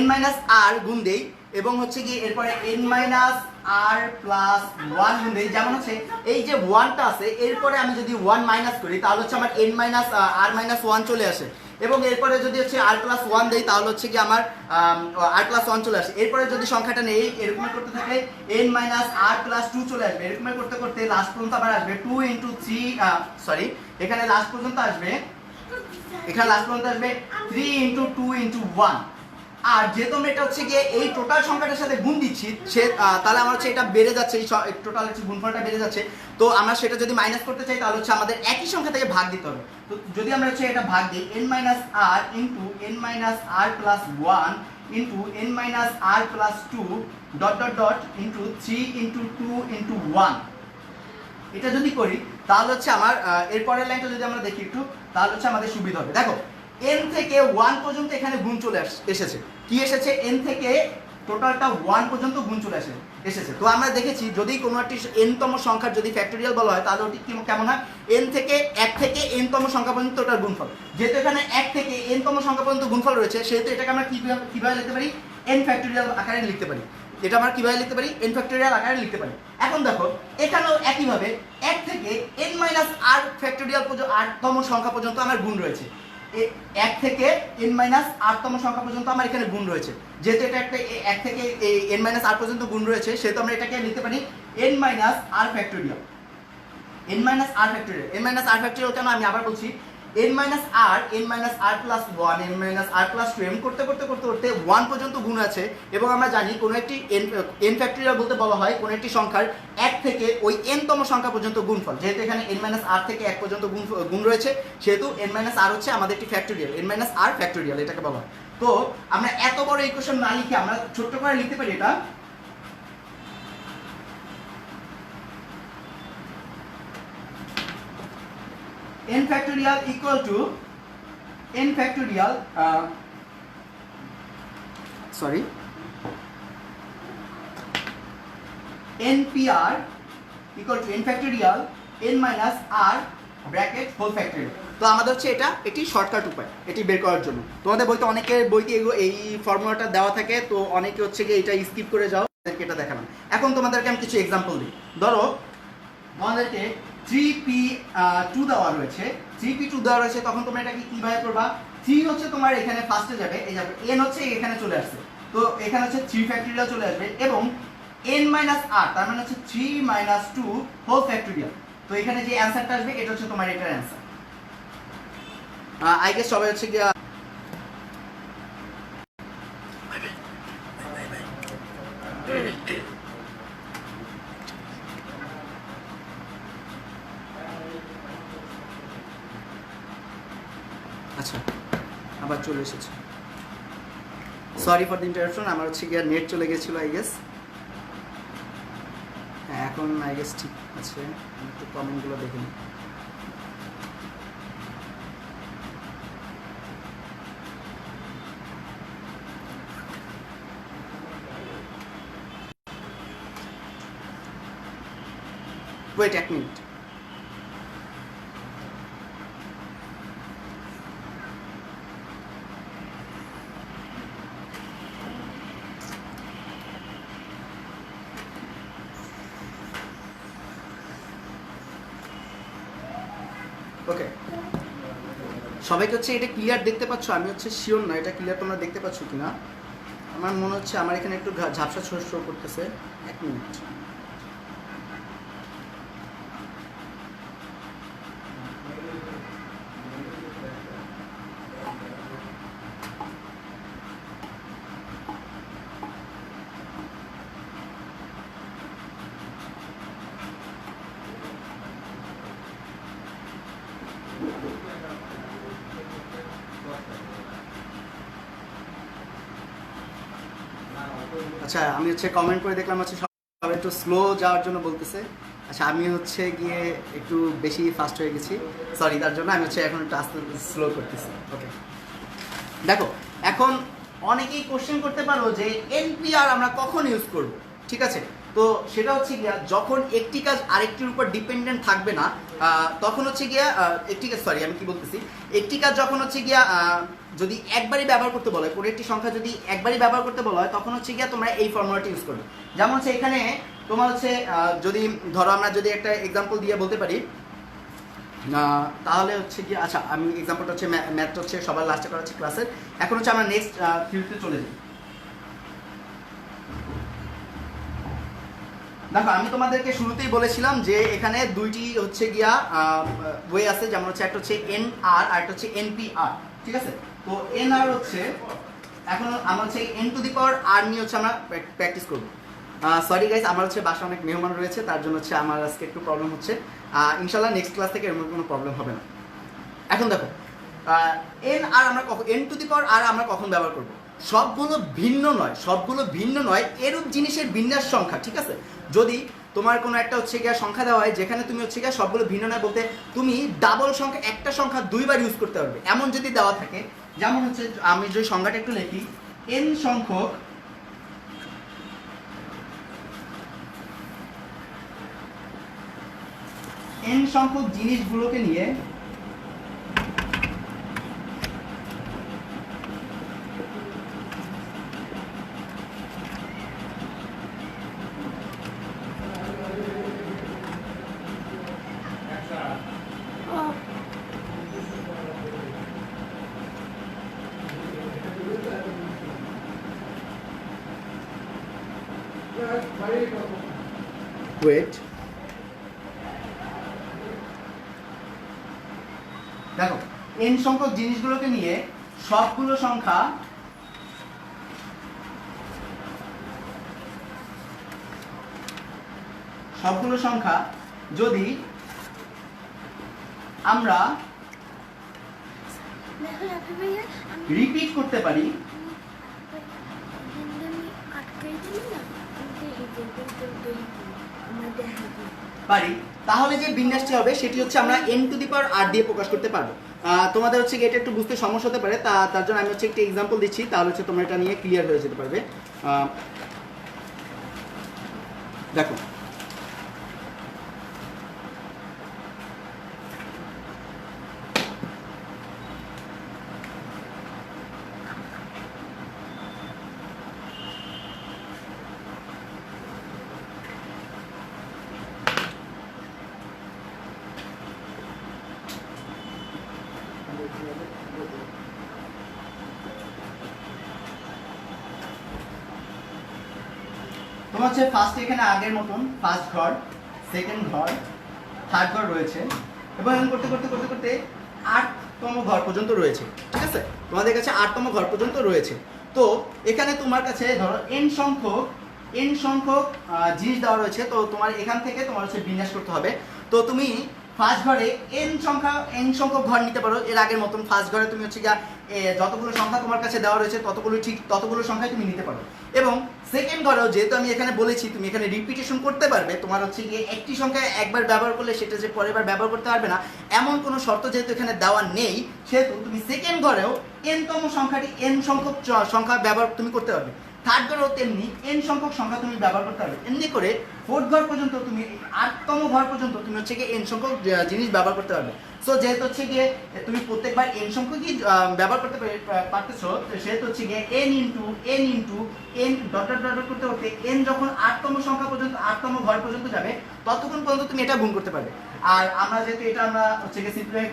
n-r গুণ দেই এবং হচ্ছে কি এরপরে n-r+1 গুণ দেই, যেমন হচ্ছে এই যে 1টা আছে এরপরে আমি যদি 1 মাইনাস করি তাহলে হচ্ছে আমার n-r-1 চলে আসে। এবং এরপরে যদি হচ্ছে r+1 দেই তাহলে হচ্ছে কি আমার r+1 চলে আসে। এরপরে যদি সংখ্যাটা নেই এরকম করতে থাকলে n-r+2 চলে আসবে। এরকম করতে করতে লাস্ট পর্যন্ত আবার আসবে 2 ইন্টু 3 সরি এখানে লাস্ট পর্যন্ত আসবে 3 ইন্টু 2 ইন্টু 1। আর যেহেতু আমরা এটা হচ্ছে গিয়ে এই টোটাল সংখ্যাটার সাথে গুণ দিচ্ছি তাহলে আমার হচ্ছে এটা বেড়ে যাচ্ছে, এই টোটাল হচ্ছে গুণফলটা বেড়ে যাচ্ছে। তো আমরা সেটা যদি মাইনাস করতে চাই তাহলে হচ্ছে আমাদের একই সংখ্যা থেকে ভাগ দিতে হবে। তো যদি আমরা হচ্ছে এটা ভাগ দিই n-r into n-r+1 into n-r+2 dot dot dot into 3 into 2 into 1, এটা যদি করি তাহলে হচ্ছে আমার এরপরের লাইনটা যদি আমরা দেখি একটু তাহলে হচ্ছে আমাদের সুবিধা হবে। দেখো n থেকে 1 পর্যন্ত এখানে গুণ চলে এসেছে। কি এসেছে, n থেকে টোটালটা 1 পর্যন্ত গুণ চলে এসেছে। তো আমরা দেখেছি যদি কোনো একটি n-তম সংখ্যার যদি ফ্যাক্টোরিয়াল বলা হয় তাহলে ওটি কেমন হয়, n থেকে 1 থেকে n-তম সংখ্যা পর্যন্ত ওটার গুণফল। যেহেতু এখানে 1 থেকে n-তম সংখ্যা পর্যন্ত গুণফল রয়েছে সেহেতু এটাকে আমরা কিভাবে লিখতে পারি, n ফ্যাক্টোরিয়াল আকারে লিখতে পারি। এটা আমরা কিভাবে লিখতে পারি, n ফ্যাক্টোরিয়াল আকারে লিখতে পারি। এখন দেখো এখানেও একইভাবে 1 থেকে n-r ফ্যাক্টোরিয়াল পর্যন্ত 8তম সংখ্যা পর্যন্ত আমার গুণ রয়েছে। 1 থেকে n-r তম সংখ্যা পর্যন্ত আমার এখানে গুণ রয়েছে। যেহেতু এটা একটা 1 থেকে n-r পর্যন্ত গুণ রয়েছে সেহেতু আমরা এটাকে লিখতে পারি n-r ফ্যাক্টোরিয়াল। n-r ফ্যাক্টোরিয়াল কেন আমি আবার বলছি, n-r, n-r+1, n-r+2 এরকম করতে করতে 1 পর্যন্ত গুণ আছে। এবং আমরা জানি কোনো একটি n ফ্যাক্টোরিয়াল বলতে বলা হয় কোনো একটি সংখ্যার 1 থেকে ওই n-তম সংখ্যা পর্যন্ত গুণফল। যেহেতু এখানে n-r থেকে 1 পর্যন্ত গুণ রয়েছে সেহেতু n-r হচ্ছে আমাদের একটি ফ্যাক্টোরিয়াল, n-r ফ্যাক্টোরিয়াল এটাকে বলা হয়। তো আমরা এত বড় ইকুয়েশন না লিখে আমরা ছোট্ট করে লিখতে পারি এটা n factorial equal to n factorial npr equal to n factorial n minus r bracket whole factorial। তো আমাদের হচ্ছে এটা একটি শর্টকাট উপায় এটি বের করার জন্য। তোমাদের অনেকের বইতে এই ফর্মুলাটা দেওয়া থাকে, তো অনেকে হচ্ছে গিয়ে এটা স্কিপ করে যাও, এটা দেখালাম। এখন তোমাদেরকে আমি কিছু এক্সাম্পল দিই। ধরো তোমাদেরকে 3p2 দেওয়া রয়েছে, তখন তোমরা এটাকে কিভাবে করবা, 3 হচ্ছে তোমার এখানে ফার্স্টে যাবে, এই যাবে n হচ্ছে এখানে চলে আসছে, তো এখানে হচ্ছে 3 ফ্যাক্টোরিয়াল চলে আসবে এবং n-r তার মানে হচ্ছে 3 - 2 হোল ফ্যাক্টোরিয়াল। তো এখানে যে অ্যান্সারটা আসবে এটা হচ্ছে তোমার এটার অ্যান্সার। আই গেস সবাই হচ্ছে গিয়া আচ্ছা আবার চলে এসেছে। সরি ফর দ্য ইন্টারাপশন, আমার হচ্ছে গিয়া নেট চলে গেছিলো আই গেস। হ্যাঁ এখন আই গেস ঠিক আছে, আমি একটু কমেন্টগুলো দেখে নিই। ওয়েট এক মিনিট। ওকে, সবাইকে হচ্ছে এটা ক্লিয়ার দেখতে পাচ্ছ? আমি হচ্ছে শিওর না এটা ক্লিয়ার তোমরা দেখতে পাচ্ছ কিনা। আমার মনে হচ্ছে আমার এখানে একটু ঝাপসা শো করতেছে। এক মিনিট। আচ্ছা আমি হচ্ছে কমেন্ট করে দেখলাম হচ্ছে সবাই একটু স্লো যাওয়ার জন্য বলতেছে। আচ্ছা আমি হচ্ছে গিয়ে একটু বেশি ফাস্ট হয়ে গেছি, সরি তার জন্য। আমি হচ্ছে এখন একটু আস্তে স্লো করতেছি। ওকে দেখো, এখন অনেকেই কোশ্চেন করতে পারো যে এনপিআর আমরা কখন ইউজ করব, ঠিক আছে? তো সেটা হচ্ছে গিয়া যখন একটি কাজ আরেকটির উপর ডিপেন্ডেন্ট থাকবে না, তখন হচ্ছে গিয়া একটি কাজ, সরি আমি কি বলতেছি, একটি কাজ যখন হচ্ছে গিয়া যদি একবারই ব্যবহার করতে বলা হয়, কোনো একটি সংখ্যা যদি একবারই ব্যবহার করতে বলা হয়, তখন হচ্ছে গিয়া তোমরা এই ফর্মুলাটি ইউজ করবে। যেমন হচ্ছে এখানে তোমার হচ্ছে যদি ধরো আমরা যদি একটা এক্সাম্পল দিয়ে বলতে পারি, তাহলে হচ্ছে কি, আচ্ছা আমি এক্সাম্পলটা হচ্ছে ম্যাথটা হচ্ছে সবার লাস্টে করা হচ্ছে ক্লাসের। এখন হচ্ছে আমরা নেক্সট ফিল্ডে চলে যাই। দেখো আমি তোমাদেরকে শুরুতেই বলেছিলাম যে এখানে দুইটি হচ্ছে গিয়া ওয়ে আছে, যেমন হচ্ছে একটা হচ্ছে এন আর একটা হচ্ছে এনপিআর, ঠিক আছে? তো এন আর হচ্ছে এখন আমরা হচ্ছে এন টু দি পাওয়ার আর নিয়ে হচ্ছে আমরা প্র্যাকটিস করবো। সরি গাইস, আমার হচ্ছে বাসায় অনেক মেহমান রয়েছে, তার জন্য হচ্ছে আমার আজকে একটু প্রবলেম হচ্ছে। ইনশাল্লাহ নেক্সট ক্লাস থেকে এরকম কোনো প্রবলেম হবে না। এখন দেখো এন আর আমরা কখন, এন টু দি পাওয়ার আর আমরা কখন ব্যবহার করবো? সবগুলো ভিন্ন নয়, সবগুলো ভিন্ন নয়, এরূপ জিনিসের বিন্যাস সংখ্যা, ঠিক আছে? যদি তোমার কোনো একটা হচ্ছে গিয়া সংখ্যা দেওয়া হয় যেখানে তুমি হচ্ছে গিয়া সবগুলো ভিন্ন নয় বলতে তুমি ডাবল সংখ্যা, একটা সংখ্যা দুইবার ইউজ করতে পারবে, এমন যদি দেওয়া থাকে, যেমন হচ্ছে আমি যদি সংখ্যাটা একটু লিখি, এন সংখ্যক জিনিসগুলোকে নিয়ে ওয়েট, দেখো এন সংখ্যক জিনিসগুলোকে নিয়ে সবগুলো সংখ্যা যদি আমরা রিপিট করতে পারি, তাহলে যে বিন্যাসটি হবে সেটি হচ্ছে আমরা এন টু দি পাওয়ার আর দিয়ে প্রকাশ করতে পারবো। তোমাদের হচ্ছে এটা একটু বুঝতে সমস্যা হতে পারে, তার জন্য আমি হচ্ছে একটা এক্সাম্পল দিচ্ছি, তাহলে হচ্ছে তোমরা এটা নিয়ে ক্লিয়ার হয়ে যেতে পারবে। দেখো তোমার হচ্ছে ফার্স্ট এখানে আগের মতন ফার্স্ট ঘর, সেকেন্ড ঘর, থার্ড ঘর রয়েছে এবং এরকম করতে করতে করতে করতে 8তম ঘর পর্যন্ত রয়েছে, ঠিক আছে? তোমাদের কাছে 8তম ঘর পর্যন্ত রয়েছে। তো এখানে তোমার কাছে ধরো n সংখ্যক জিনিস দেওয়া রয়েছে। তো তোমার এখান থেকে তোমার হচ্ছে বিন্যাস করতে হবে। তো তুমি ফার্স্ট ঘরে n সংখ্যক ঘর নিতে পারো। এর আগের মতন ফার্স্ট ঘরে তুমি হচ্ছে গিয়া যতগুলো সংখ্যা তোমার কাছে দেওয়া রয়েছে ততগুলো সংখ্যায় তুমি নিতে পারো। এবং সেকেন্ড ঘরেও যেহেতু আমি এখানে বলেছি তুমি এখানে রিপিটেশন করতে পারবে, তোমার হচ্ছে গিয়ে একটি সংখ্যা একবার ব্যবহার করলে সেটা যে পরের বার ব্যবহার করতে পারবে না এমন কোনো শর্ত যেহেতু এখানে দেওয়া নেই, সেহেতু তুমি সেকেন্ড ঘরেও n-তম সংখ্যাটি n সংখ্যক সংখ্যা ব্যবহার তুমি করতে পারবে। থার্ড ঘরেও তেমনি n সংখ্যক সংখ্যা তুমি ব্যবহার করতে পারবে। এমনি করে ফোর্থ ঘর পর্যন্ত তুমি 8তম ঘর পর্যন্ত তুমি হচ্ছে গিয়ে n সংখ্যক জিনিস ব্যবহার করতে পারবে। সো যেহেতু হচ্ছে গিয়ে তুমি প্রত্যেকবার n সংখ্যকই ব্যবহার করতে পারতেছো, সেহেতু হচ্ছে গিয়ে n into n dot dot dot করতে করতে n যখন 8তম সংখ্যা পর্যন্ত 8তম ঘর পর্যন্ত যাবে ততক্ষণ পর্যন্ত তুমি এটা গুণ করতে পারবে। আর আমরা যেহেতু এটা আমরা হচ্ছে গিয়ে সিম্পলিফাই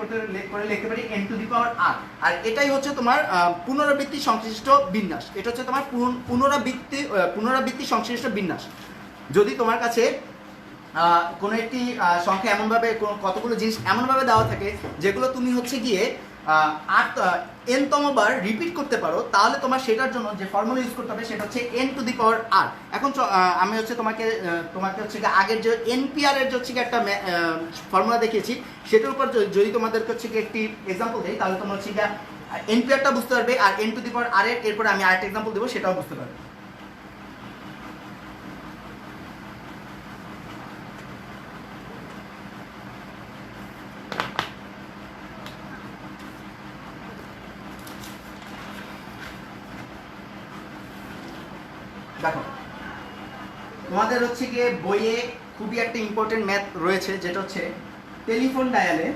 করে লিখতে পারি n to the power r। আর এটাই হচ্ছে তোমার পুনরাবৃত্তি সংশ্লিষ্ট বিন্যাস। এটা হচ্ছে তোমার পুনরাবৃত্তি সংশ্লিষ্ট বিন্যাস। যদি তোমার কাছে কোনো একটি সংখ্যা এমনভাবে কতগুলো জিনিস এমনভাবে দেওয়া থাকে যেগুলো তুমি হচ্ছে গিয়ে n-তম বার রিপিট করতে পারো, তাহলে তোমার সেটার জন্য যে ফর্মুলা ইউজ করতে হবে সেটা হচ্ছে n to the power r। এখন আমি হচ্ছে তোমাকে হচ্ছে গিয়ে আগের যে NPR এর যে হচ্ছে গিয়ে একটা ফর্মুলা দেখিয়েছি সেটার উপর যদি তোমাদেরকে হচ্ছে গিয়ে একটি এক্সাম্পল দিই তাহলে তোমরা হচ্ছে গিয়ে NPR-টা বুঝতে পারবে, আর n to the power r এর এরপরে আমি আরেকটা এক্সাম্পল দেবো সেটাও বুঝতে পারবে। দেখো তোমাদের হচ্ছে গিয়ে বইয়ে খুবই একটা ইম্পর্টেন্ট ম্যাথ রয়েছে যেটা হচ্ছে টেলিফোন ডায়ালে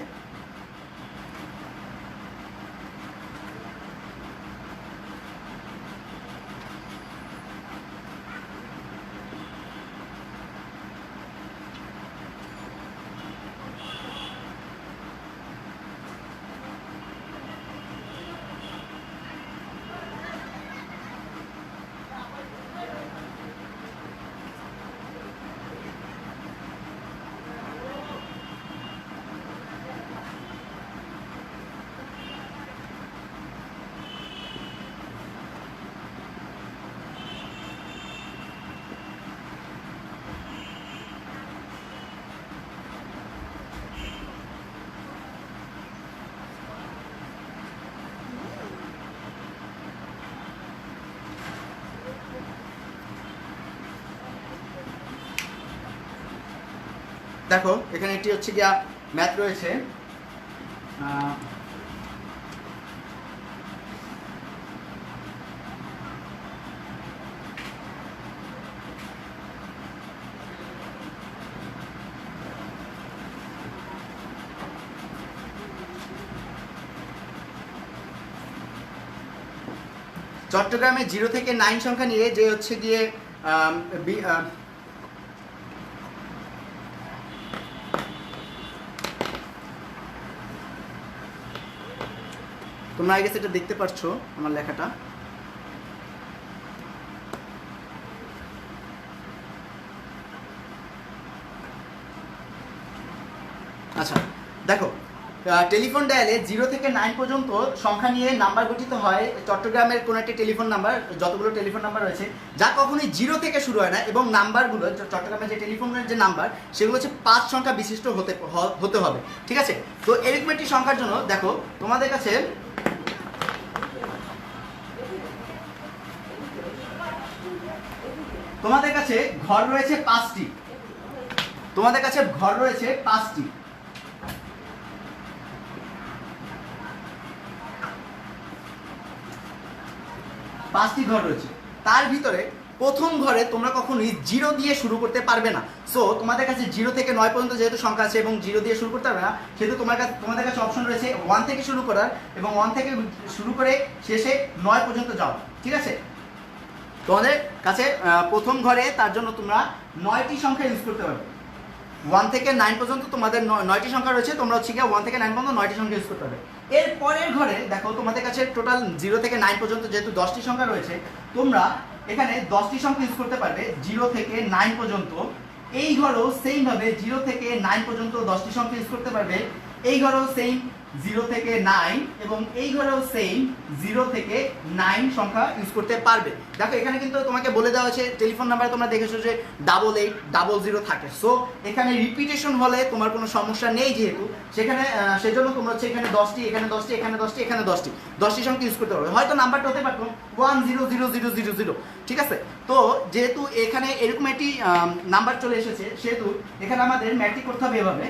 দেখো এখানে একটি হচ্ছে গিয়া ম্যাথ রয়েছে। চট্টগ্রামে 0 থেকে 9 সংখ্যা নিয়ে যে হচ্ছে গিয়ে তোমরা আগে সেটা দেখতে পাচ্ছ আমার লেখাটা। আচ্ছা দেখো টেলিফোন ডায়ালে 0 থেকে 9 পর্যন্ত সংখ্যা নিয়ে নাম্বার গঠিত হয়। চট্টগ্রামের কোনো একটি টেলিফোন নাম্বার, যতগুলো টেলিফোন নাম্বার রয়েছে যা কখনোই 0 থেকে শুরু হয় না, এবং নাম্বারগুলো চট্টগ্রামের যে টেলিফোনের যে নাম্বার সেগুলো হচ্ছে 5 সংখ্যা বিশিষ্ট হতে হবে, ঠিক আছে? তো এরকম একটি সংখ্যার জন্য দেখো তোমাদের কাছে ঘর রয়েছে 5টি। তোমাদের কাছে ঘর রয়েছে 5টি। পাঁচটি ঘর রয়েছে, তার ভিতরে প্রথম ঘরে তোমরা কখনোই 0 দিয়ে শুরু করতে পারবে না। সো তোমাদের কাছে 0 থেকে 9 পর্যন্ত যেহেতু সংখ্যা আছে এবং 0 দিয়ে শুরু করতে পারবে না, সেহেতু তোমাদের কাছে অপশন রয়েছে 1 থেকে শুরু করার, এবং 1 থেকে শুরু করে শেষে 9 পর্যন্ত যাও, ঠিক আছে? তোমাদের কাছে প্রথম ঘরে তার জন্য তোমরা 9টি সংখ্যা ইউজ করতে পারবে। 1 থেকে 9 পর্যন্ত তোমাদের 9টি সংখ্যা রয়েছে, তোমরা হচ্ছে গিয়ে 1 থেকে 9 পর্যন্ত 9টি সংখ্যা ইউজ করতে পারবে। এর পরের ঘরে দেখো তোমাদের কাছে টোটাল 0 থেকে 9 পর্যন্ত যেহেতু 10টি সংখ্যা রয়েছে, তোমরা এখানে 10টি সংখ্যা ইউজ করতে পারবে 0 থেকে 9 পর্যন্ত। এই ঘরেও সেম ভাবে 0 থেকে 9 পর্যন্ত 10টি সংখ্যা ইউজ করতে পারবে। এই ঘরেও সেম 0 থেকে 9 এবং এই ঘরেও সেম 0 থেকে 9 সংখ্যা ইউজ করতে পারবে। দেখো এখানে কিন্তু তোমাকে বলে দেওয়া হয়েছে টেলিফোন নাম্বার তোমরা দেখেছো যে 8800 থাকে। সো এখানে রিপিটেশন হলে তোমার কোনো সমস্যা নেই, যেহেতু সেখানে সেজন্য তোমরা হচ্ছে এখানে 10টি, এখানে 10টি, এখানে 10টি, এখানে 10টি সংখ্যা ইউজ করতে পারবে। হয়তো নাম্বারটা হতে পারতো 100000, ঠিক আছে। তো যেহেতু এখানে এরকম একটি নাম্বার চলে এসেছে, সেহেতু এখানে আমাদের ম্যাট্রিক করতে হবে এভাবে।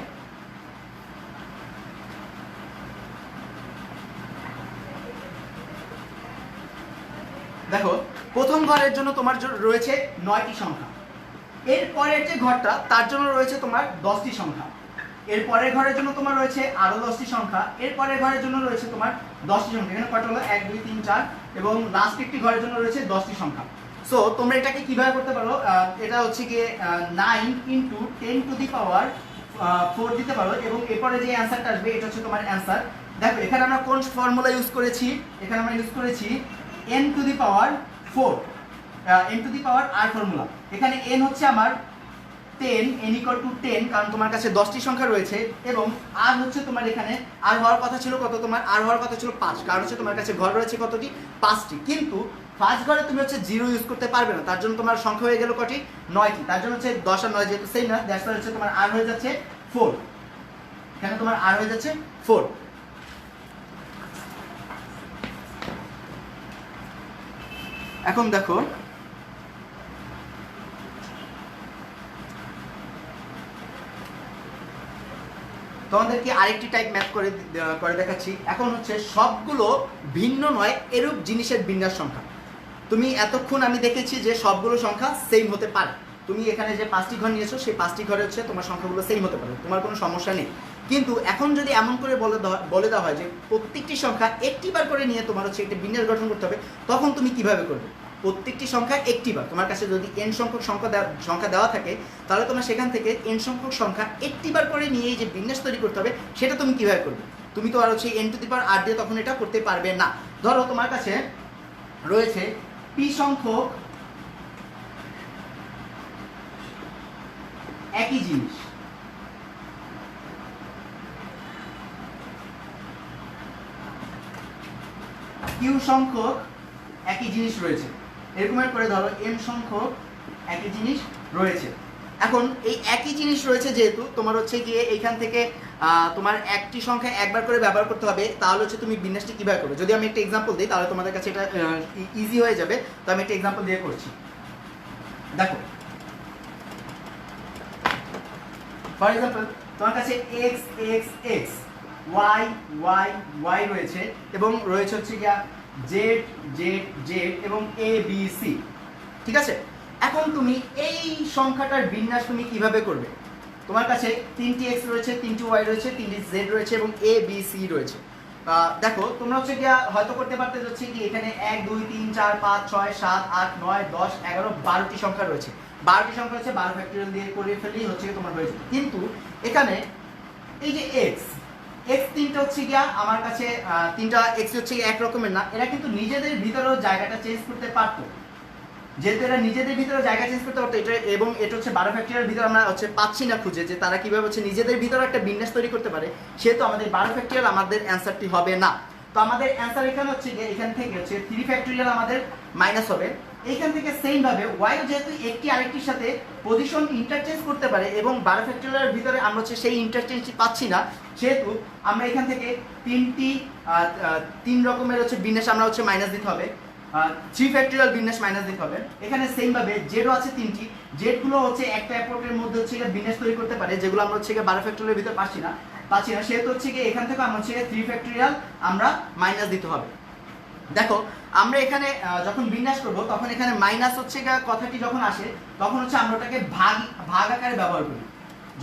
দেখো প্রথম ঘরের জন্য তোমার রয়েছে 9টি সংখ্যা, এর পরের যে ঘরটা তার জন্য রয়েছে তোমার 10টি সংখ্যা, এর পরের ঘরের জন্য তোমার রয়েছে আরো 10টি সংখ্যা, এর পরের ঘরের জন্য রয়েছে তোমার 10টি সংখ্যা। এখানে কয়টা হলো 1 2 3 4 এবং লাস্ট একটি ঘরের জন্য রয়েছে 10টি সংখ্যা। সো তোমরা এটাকে কিভাবে করতে পারো, এটা হচ্ছে গিয়ে 9 × 10 টু দি পাওয়ার 4 দিতে পারো এবং এরপরে যে অ্যান্সারটা আসবে এটা হচ্ছে তোমার অ্যান্সার। দেখো এখানে আমরা কোন ফর্মুলা ইউজ করেছি, এখানে আমরা ইউজ করেছি n to the power 4, n to the power r formula. এখানে n হচ্ছে আমার 10, n = 10, কারণ তোমার কাছে 10টি সংখ্যা রয়েছে এবং r হচ্ছে তোমার এখানে r হওয়ার কথা ছিল কত, তোমার r হওয়ার কথা ছিল 5, কারণ হচ্ছে তোমার কাছে ঘর রয়েছে কতটি, 5টি। কিন্তু ফার্স্ট ঘরে তুমি হচ্ছে 0 ইউজ করতে পারবে না, তার জন্য তোমার সংখ্যা হয়ে গেল কটি, 9টি। তার জন্য হচ্ছে 10 আর 9 যেহেতু সেম না, দ্যাটস ওয়াই হচ্ছে তোমার r হয়ে যাচ্ছে 4, এখানে তোমার r হয়ে যাচ্ছে 4। এখন দেখো তোমাদেরকে আরেকটি টাইপ ম্যাথ করে দেখাচ্ছি। এখন হচ্ছে সবগুলো ভিন্ন নয় এরূপ জিনিসের বিন্যাস সংখ্যা। তুমি এতক্ষণ আমি দেখেছি যে সবগুলো সংখ্যা সেম হতে পারে, তুমি এখানে যে 5টি ঘর নিয়েছো সেই 5টি ঘরে হচ্ছে তোমার সংখ্যাগুলো সেম হতে পারে, তোমার কোনো সমস্যা নেই। কিন্তু এখন যদি এমন করে বলে দেওয়া হয় যে প্রত্যেকটি সংখ্যা একটি বার করে নিয়ে তোমার হচ্ছে একটি বিন্যাস গঠন করতে হবে, তখন তুমি কিভাবে করবে? প্রত্যেকটি সংখ্যা একটি বার, তোমার কাছে যদি n সংখ্যক সংখ্যা দেওয়া থাকে, তাহলে তোমার সেখান থেকে n সংখ্যক সংখ্যা একটি বার করে নিয়ে যে বিন্যাস তৈরি করতে হবে, সেটা তুমি কিভাবে করবে? তুমি তো আর হচ্ছে n to the power r দিয়ে তখন এটা করতে পারবে না। ধরো তোমার কাছে রয়েছে p সংখ্যক একই জিনিস, q সংখ্যক একই জিনিস রয়েছে, এরকম করে ধরো m সংখ্যক একই জিনিস রয়েছে। এখন এই একই জিনিস রয়েছে যেহেতু তোমার হচ্ছে গিয়ে এইখান থেকে তোমার একটি সংখ্যা একবার করে ব্যবহার করতে হবে, তাহলে হচ্ছে তুমি বিন্যাসটি কিভাবে করবে? যদি আমি একটা এক্সাম্পল দিই তাহলে তোমাদের কাছে এটা ইজি হয়ে যাবে। তো আমি একটা এক্সাম্পল দিয়ে করছি। দেখো ফর এক্সাম্পল তোমার কাছে x x x y y y রয়েছে এবং রয়েছে হচ্ছে গিয়া z z z এবং a b c, ঠিক আছে। এখন তুমি এই সংখ্যাটার বিন্যাস তুমি কিভাবে করবে? তোমার কাছে 3টি x রয়েছে, 3টি y রয়েছে, 3টি z রয়েছে এবং a b c রয়েছে। দেখো তোমরা হচ্ছে গিয়া হয়তো করতে পারতে যাচ্ছে কি এখানে 1 2 3 4 5 6 7 8 9 10 11 12টি সংখ্যা রয়েছে, 12টি সংখ্যা হচ্ছে 12 ফ্যাক্টরিয়াল দিয়ে করে ফেললেই হচ্ছে তোমার হয়ে যাবে। কিন্তু এখানে এই যে x তিনটা হচ্ছে গিয়া আমার কাছে 3টা x হচ্ছে এক রকমের না, এরা কিন্তু নিজেদের ভিতরেও জায়গাটা চেঞ্জ করতে পারতো। যেহেতু এরা নিজেদের ভিতরে জায়গা চেঞ্জ করতে পারতো, এটা এবং এটা হচ্ছে 12 ফ্যাক্টরিয়াল ভিতরে আমরা হচ্ছে পাচ্ছি না খুঁজে যে তারা কিভাবে হচ্ছে নিজেদের ভিতরে একটা বিন্যাস তৈরি করতে পারে, সেহেতু আমাদের 12 ফ্যাক্টরিয়াল আমাদের অ্যান্সারটি হবে না। তো আমাদের অ্যান্সার এখানে হচ্ছে গিয়ে এখান থেকে হচ্ছে 3 ফ্যাক্টরিয়াল আমাদের মাইনাস হবে। এইখান থেকে সেম ভাবে y যেহেতু একটি আরেকটির সাথে পজিশন ইন্টারচেঞ্জ করতে পারে এবং 12 ফ্যাক্টরিয়ালের ভিতরে আমরা হচ্ছে সেই ইন্টারচেঞ্জটি পাচ্ছি না, সেহেতু আমরা এখান থেকে 3 রকমের হচ্ছে বিন্যাস আমরা হচ্ছে মাইনাস দিতে হবে, 3 ফ্যাক্টরিয়াল বিন্যাস মাইনাস দিতে হবে। এখানে সেম ভাবে জেডও আছে 3টি, জেডগুলো হচ্ছে একটা অ্যাপোর্টের মধ্যে হচ্ছে বিন্যাস তৈরি করতে পারে, যেগুলো আমরা হচ্ছে 12 ফ্যাক্টরিয়ালের ভিতরে পাচ্ছি না, সেহেতু হচ্ছে এখান থেকে আমরা হচ্ছে 3 ফ্যাক্টরিয়াল আমরা মাইনাস দিতে হবে। দেখো আমরা এখানে যখন বিন্যাস করব তখন এখানে মাইনাস হচ্ছে কথাটি যখন আসে তখন হচ্ছে আমরা ওটাকে ভাগ আকারে ব্যবহার করি।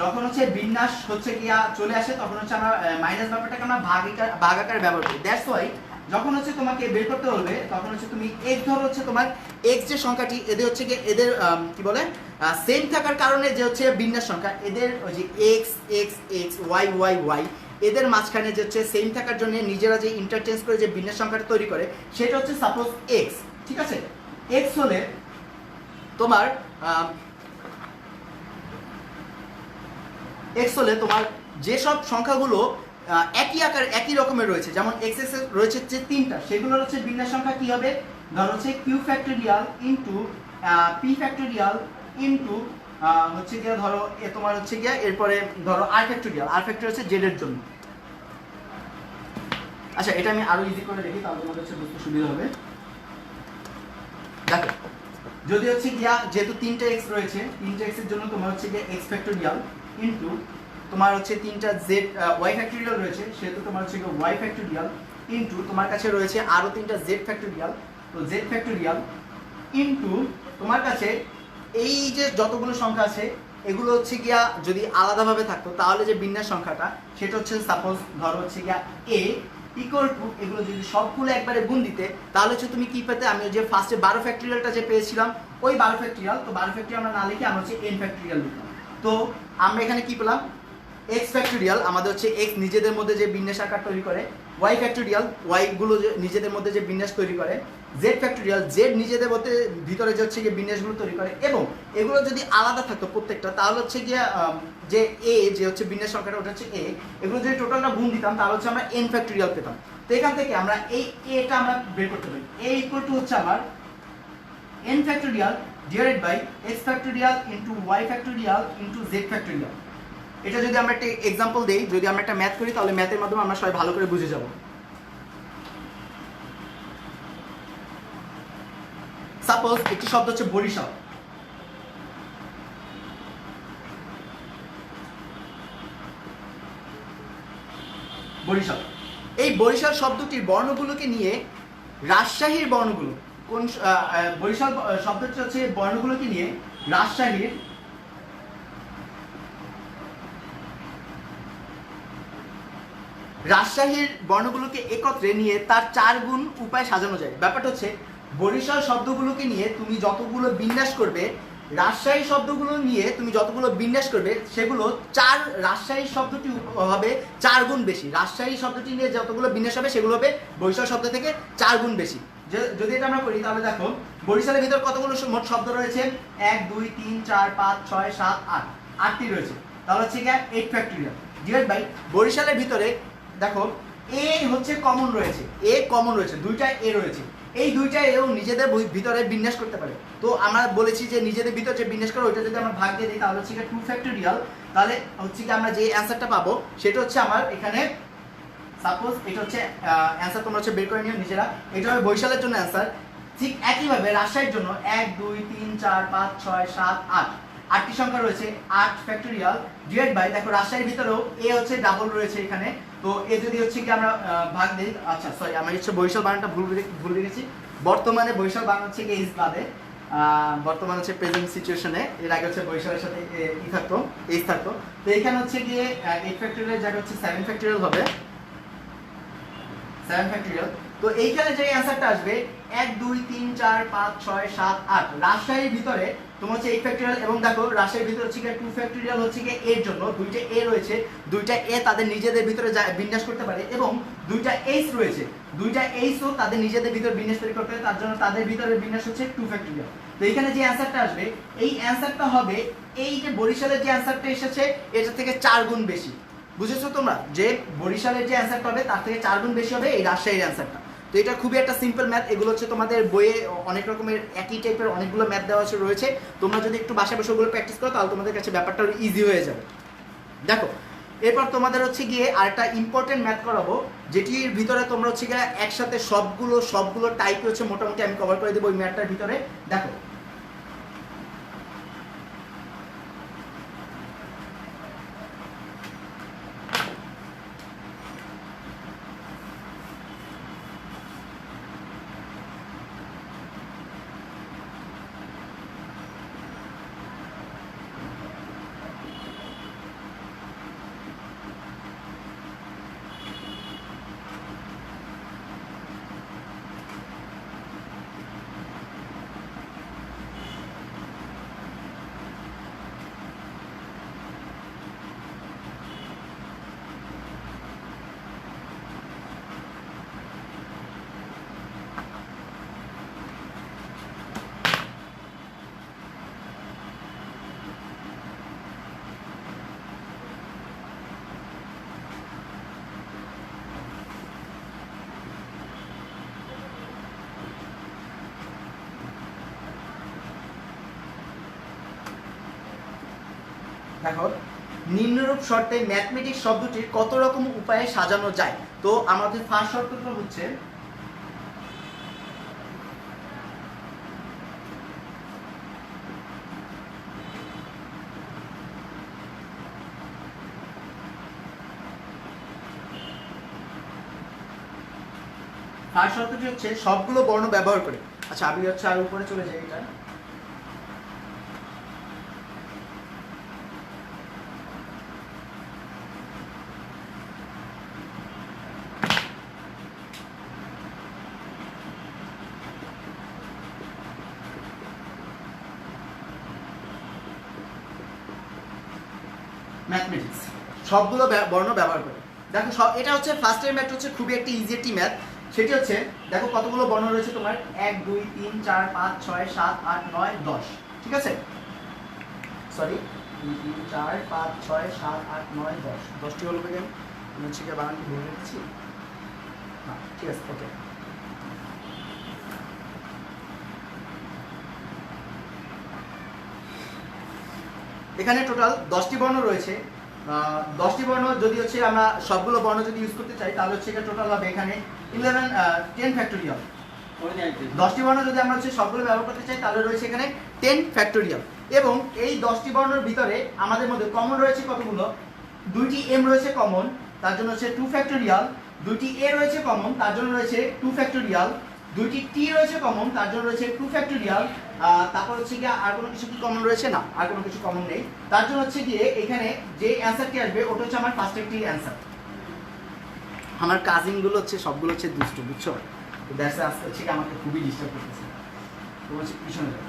যখন হচ্ছে বিন্যাস হচ্ছে গিয়া চলে আসে তখন হচ্ছে আমরা মাইনাস ব্যাপারটাকে আমরা ভাগ আকারে ব্যবহার করি। দ্যাটস ওয়াই যখন হচ্ছে তোমাকে বের করতে হবে তখন হচ্ছে তুমি x ধরো হচ্ছে তোমার x যে সংখ্যাটি এদের হচ্ছে গিয়ে এদের কি বলে সেম থাকার কারণে যে হচ্ছে বিন্যাস সংখ্যা এদের ওই যে x x x y y y এদের মাঝখানে যে হচ্ছে সেম থাকার জন্য নিজেরা যে ইন্টারচেঞ্জ করে যে বিন্যাস সংখ্যাটা তৈরি করে সেটা হচ্ছে সাপোজ x, ঠিক আছে। x হলে তোমার এক্স হলে তোমার যেসব সংখ্যাগুলো একই আকার একই রকমের রয়েছে, যেমন এক্স এক্স রয়েছে যে তিনটা, সেগুলোর হচ্ছে বিন্যাস সংখ্যা কি হবে, ধরো হচ্ছে Q factorial into P factorial into হচ্ছে গিয়ে ধরো তোমার হচ্ছে গিয়ে এরপরে ধরো আর ফ্যাক্টোরিয়াল হচ্ছে জেড এর জন্য। আচ্ছা, এটা আমি আরো ইজি করে দেখি, তাহলে তোমাদের হচ্ছে বুঝতে সুবিধা হবে। দেখো, যদি হচ্ছে গিয়া যেহেতু তিনটা এক্স রয়েছে, তিনটা এক্স এর জন্য তোমার হচ্ছে গিয়ে এক্স ফ্যাক্টোরিয়াল ইন্টু তোমার হচ্ছে তিনটা জেড ওয়াই ফ্যাক্টোরিয়াল রয়েছে, সেহেতু তোমার হচ্ছে গিয়ে ওয়াই ফ্যাক্টোরিয়াল ইন্টু তোমার কাছে রয়েছে আরো তিনটা জেড ফ্যাক্টোরিয়াল, তো জেড ফ্যাক্টোরিয়াল ইন্টু তোমার কাছে এই যে যতগুলো সংখ্যা আছে এগুলো হচ্ছে গিয়া যদি আলাদাভাবে থাকতো তাহলে যে বিন্যাস সংখ্যাটা সেটা হচ্ছে সাপোজ ধরো হচ্ছে গিয়া এ ইকুয়াল টু, এগুলো যদি সবগুলো একবারে গুণ দিতে তাহলে হচ্ছে তুমি কি পেতে, আমি যে ফার্স্টে 12 ফ্যাক্টোরিয়ালটা যে পেয়েছিলাম ওই 12 ফ্যাক্টোরিয়াল, তো 12 ফ্যাক্টোরিয়াল আমরা না লিখে আমরা হচ্ছে n ফ্যাক্টোরিয়াল লিখলাম। তো আমরা এখানে কি পেলাম, এক্স ফ্যাক্টোরিয়াল আমাদের হচ্ছে এক্স নিজেদের মধ্যে যে বিন্যাস আকার তৈরি করে, ওয়াই ফ্যাক্টোরিয়াল ওয়াই গুলো নিজেদের মধ্যে যে বিন্যাস তৈরি করে, জেড ফ্যাক্টোরিয়াল জেড নিজেদের মধ্যে ভিতরে যে হচ্ছে গিয়ে বিন্যাসগুলো তৈরি করে, এবং এগুলো যদি আলাদা থাকতো প্রত্যেকটা তাহলে হচ্ছে গিয়ে যে এ যে হচ্ছে বিন্যাস সংখ্যাটা ওটা হচ্ছে এ, এগুলো যদি টোটালটা গুণ দিতাম তাহলে হচ্ছে আমরা এন ফ্যাক্টোরিয়াল পেতাম। তো এখান থেকে আমরা এই এটা আমরা বের করতে পারি, এ ইকুয়াল টু হচ্ছে আমার N factorial divided by X factorial into Y factorial into Z factorial. এটা যদি আমরা একটা এক্সাম্পল দেই, যদি আমরা একটা ম্যাথ করি তাহলে ম্যাথের মাধ্যমে আমরা সবাই ভালো করে বুঝে যাব। সাপোজ একটি শব্দ হচ্ছে বরিশাল, বরিশাল, এই বরিশাল শব্দটির বর্ণগুলোকে নিয়ে রাজশাহীর বর্ণগুলো কোন বরিশাল শব্দটি হচ্ছে বর্ণগুলোকে নিয়ে রাজশাহীর বর্ণগুলোকে একত্রে নিয়ে তার 4 গুণ উপায় সাজানো যায়। ব্যাপারটা হচ্ছে বরিশাল শব্দগুলোকে নিয়ে তুমি যতগুলো বিন্যাস করবে, রাজশাহী শব্দগুলো নিয়ে তুমি যতগুলো বিন্যাস করবে সেগুলো রাজশাহী শব্দটি হবে 4 গুণ বেশি, রাজশাহী শব্দটি নিয়ে যতগুলো বিন্যাস হবে সেগুলো হবে বরিশাল শব্দ থেকে 4 গুণ বেশি। যদি এটা আমরা করি তাহলে দেখো বরিশালের ভিতর কতগুলো মোট শব্দ রয়েছে, 1 2 3 4 5 6 7 8, 8টি রয়েছে, তাহলে হচ্ছে কি 8 ফ্যাক্টোরিয়াল ডিভাইড বাই বরিশালের ভিতরে দেখো এ হচ্ছে কমন রয়েছে, এ কমন রয়েছে, দুইটা এ রয়েছে, এই দুইটা এও নিজেদের ভিতরে বিন্যাস করতে পারে। তো আমরা বলেছি যে নিজেদের ভিতরে যে বিন্যাস করে ওইটা যদি আমরা ভাগ দিয়ে দিই তাহলে হচ্ছে 2 ফ্যাক্টোরিয়াল, তাহলে হচ্ছে কি আমরা যে অ্যান্সারটা পাবো সেটা হচ্ছে আমার এখানে সাপোজ এটা হচ্ছে অ্যান্সার, তোমরা হচ্ছে বের করে নিও নিজেরা, এটা হবে বরিশালের জন্য অ্যান্সার। ঠিক একইভাবে রাজশাহীর জন্য 1 2 3 4 5 6 7 8, 8টি সংখ্যা রয়েছে, 8 ফ্যাক্টোরিয়াল ডিভাইড বাই দেখো রাজশাহীর ভিতরেও এ হচ্ছে ডাবল রয়েছে এখানে, তো এ যদি হচ্ছে কি আমরা ভাগ দিই, আচ্ছা সরি আমি হচ্ছে বরিশাল বানানটা ভুল রেখেছি, বর্তমানে বরিশাল বানান হচ্ছে কি এইচ বাদে, বর্তমানে হচ্ছে প্রেজেন্ট সিচুয়েশনে, এর আগে হচ্ছে বরিশালের সাথে ই থাকতো এইচ থাকতো, তো এখানে হচ্ছে গিয়ে 8 ফ্যাক্টোরিয়াল জায়গা হচ্ছে 7 ফ্যাক্টোরিয়াল হবে, 7 ফ্যাক্টোরিয়াল। তো এইখানে যে অ্যানসারটা আসবে 1 2 3 4 5 6 7 8, রাজশাহীর ভিতরে তোমার হচ্ছে 8 ফ্যাক্টোরিয়াল, এবং দেখো রাজশাহীর ভিতরে হচ্ছে 2 ফ্যাক্টোরিয়াল হচ্ছে কি এর জন্য, দুইটা এ রয়েছে, দুইটা এ তাদের নিজেদের ভিতরে বিন্যাস করতে পারে, এবং দুইটা এইচ রয়েছে, দুইটা এইচও তাদের নিজেদের ভিতরে বিন্যাস তৈরি করতে পারে, তার জন্য তাদের ভিতরে বিন্যাস হচ্ছে 2 ফ্যাক্টোরিয়াল। তো এখানে যে অ্যানসারটা আসবে এই অ্যানসারটা হবে এই যে বরিশালের যে অ্যানসারটা এসেছে এটা থেকে 4 গুণ বেশি। বুঝেছো তোমরা যে বরিশালের যে অ্যানসারটা হবে তার থেকে 4 গুণ বেশি হবে এই রাজশাহীর অ্যানসারটা। তো এটা খুবই একটা সিম্পল ম্যাথ, এগুলো হচ্ছে তোমাদের বইয়ে অনেক রকমের একই টাইপের অনেকগুলো ম্যাথ দেওয়া রয়েছে, তোমরা যদি একটু বাসায় বসে ওগুলো প্র্যাকটিস করো তাহলে তোমাদের কাছে ব্যাপারটা ইজি হয়ে যাবে। দেখো এরপর তোমাদের হচ্ছে গিয়ে আরেকটা ইম্পর্টেন্ট ম্যাথ করাবো, যেটির ভিতরে তোমরা হচ্ছে গিয়ে একসাথে সবগুলো টাইপ হচ্ছে মোটামুটি আমি কভার করে দেবো ওই ম্যাথটার ভিতরে। দেখো দেখো নিম্নরূপ শর্তে ম্যাথমেটিক্স শব্দটির কত রকম উপায়ে সাজানো যায়। তো আমাদের ফার্স্ট শর্তটা হচ্ছে ফার্স্ট শর্তটি হচ্ছে সবগুলো বর্ণ ব্যবহার করে। আচ্ছা আমি হচ্ছে আর উপরে চলে যাই। এটা ম্যাথমেটিক্স সবগুলো বর্ণ ব্যবহার করে। দেখো এটা হচ্ছে ফার্স্ট এর ম্যাথ হচ্ছে খুবই একটা ইজি একটি ম্যাথ। সেটি হচ্ছে দেখো কতগুলো বর্ণ রয়েছে তোমার 1 2 3 4 5 6 7 8 9 10। ঠিক আছে, সরি 2 3 4 5 6 7 8 9 10 10টি হলো কেন আমি হচ্ছে কি বানান ভুলে রেখেছি। হ্যাঁ ঠিক আছে, ওকে। এখানে টোটাল 10টি বর্ণ রয়েছে। 10টি বর্ণ যদি হচ্ছে আমরা সবগুলো বর্ণ যদি ইউজ করতে চাই তাহলে হচ্ছে টোটাল হবে এখানে 10 ফ্যাক্টোরিয়াল। 10টি বর্ণ যদি আমরা হচ্ছে সবগুলো ব্যবহার করতে চাই তাহলে রয়েছে এখানে 10 ফ্যাক্টোরিয়াল। এবং এই 10টি বর্ণের ভিতরে আমাদের মধ্যে কমন রয়েছে কতগুলো, 2টি এম রয়েছে কমন, তার জন্য হচ্ছে 2 ফ্যাক্টোরিয়াল। 2টি এ রয়েছে কমন, তার জন্য রয়েছে 2 ফ্যাক্টোরিয়াল। 2টি টি রয়েছে কমন, তার জন্য রয়েছে 2 ফ্যাক্টোরিয়াল। তারপর হচ্ছে গিয়ে আর কোনো কিছু কি কমন রয়েছে না, আর কোনো কিছু কমন নেই। তার জন্য হচ্ছে গিয়ে এখানে যে অ্যান্সারটি আসবে ওটা হচ্ছে আমার ফার্স্ট একটি অ্যান্সার। আমার কাজিনগুলো হচ্ছে সবগুলো হচ্ছে দুষ্টু, বুঝছো? তো দ্যাটস আজকে হচ্ছে কি আমাকে খুবই ডিস্টার্ব করতেছে। তো হচ্ছে পিছনে যাও।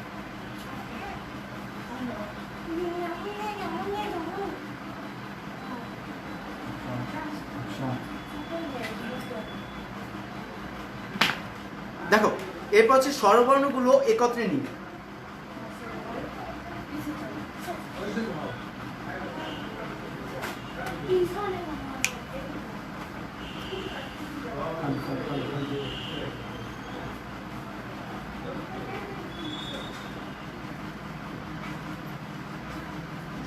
দেখো এরপর হচ্ছে স্বরবর্ণগুলো একত্রে নিই।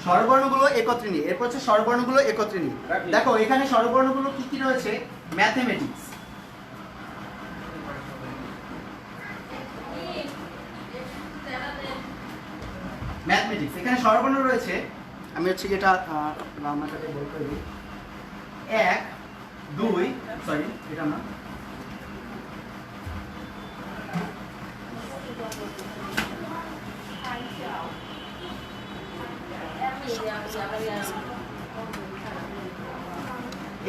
স্বরবর্ণগুলো একত্রে নিই। এরপর হচ্ছে স্বরবর্ণগুলো একত্রে নিই। দেখো এখানে স্বরবর্ণগুলো কি কি রয়েছে, ম্যাথমেটিক্স, ম্যাথমেটিক্স এখানে স্বরবর্ণ রয়েছে। আমি হচ্ছে যেটা রান্নাটাকে বল করে দিই 1 2 সরি এটা না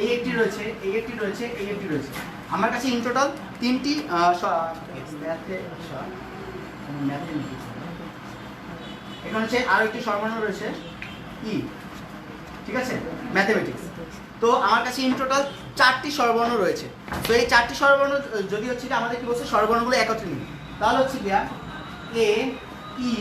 এই একটি রয়েছে, এই একটি রয়েছে, এই একটি রয়েছে। আমার কাছে ইন টোটাল 3টি এখানে হচ্ছে আরো একটি স্বরবর্ণ রয়েছে ই, ঠিক আছে, ম্যাথমেটিক্স। তো আমার কাছে ইন টোটাল 4টি স্বরবর্ণ রয়েছে। তো এই 4টি স্বরবর্ণ যদি হচ্ছে কি আমাদের কি বলছে স্বরবর্ণগুলো একত্রে নিই তাহলে হচ্ছে গিয়া এ ই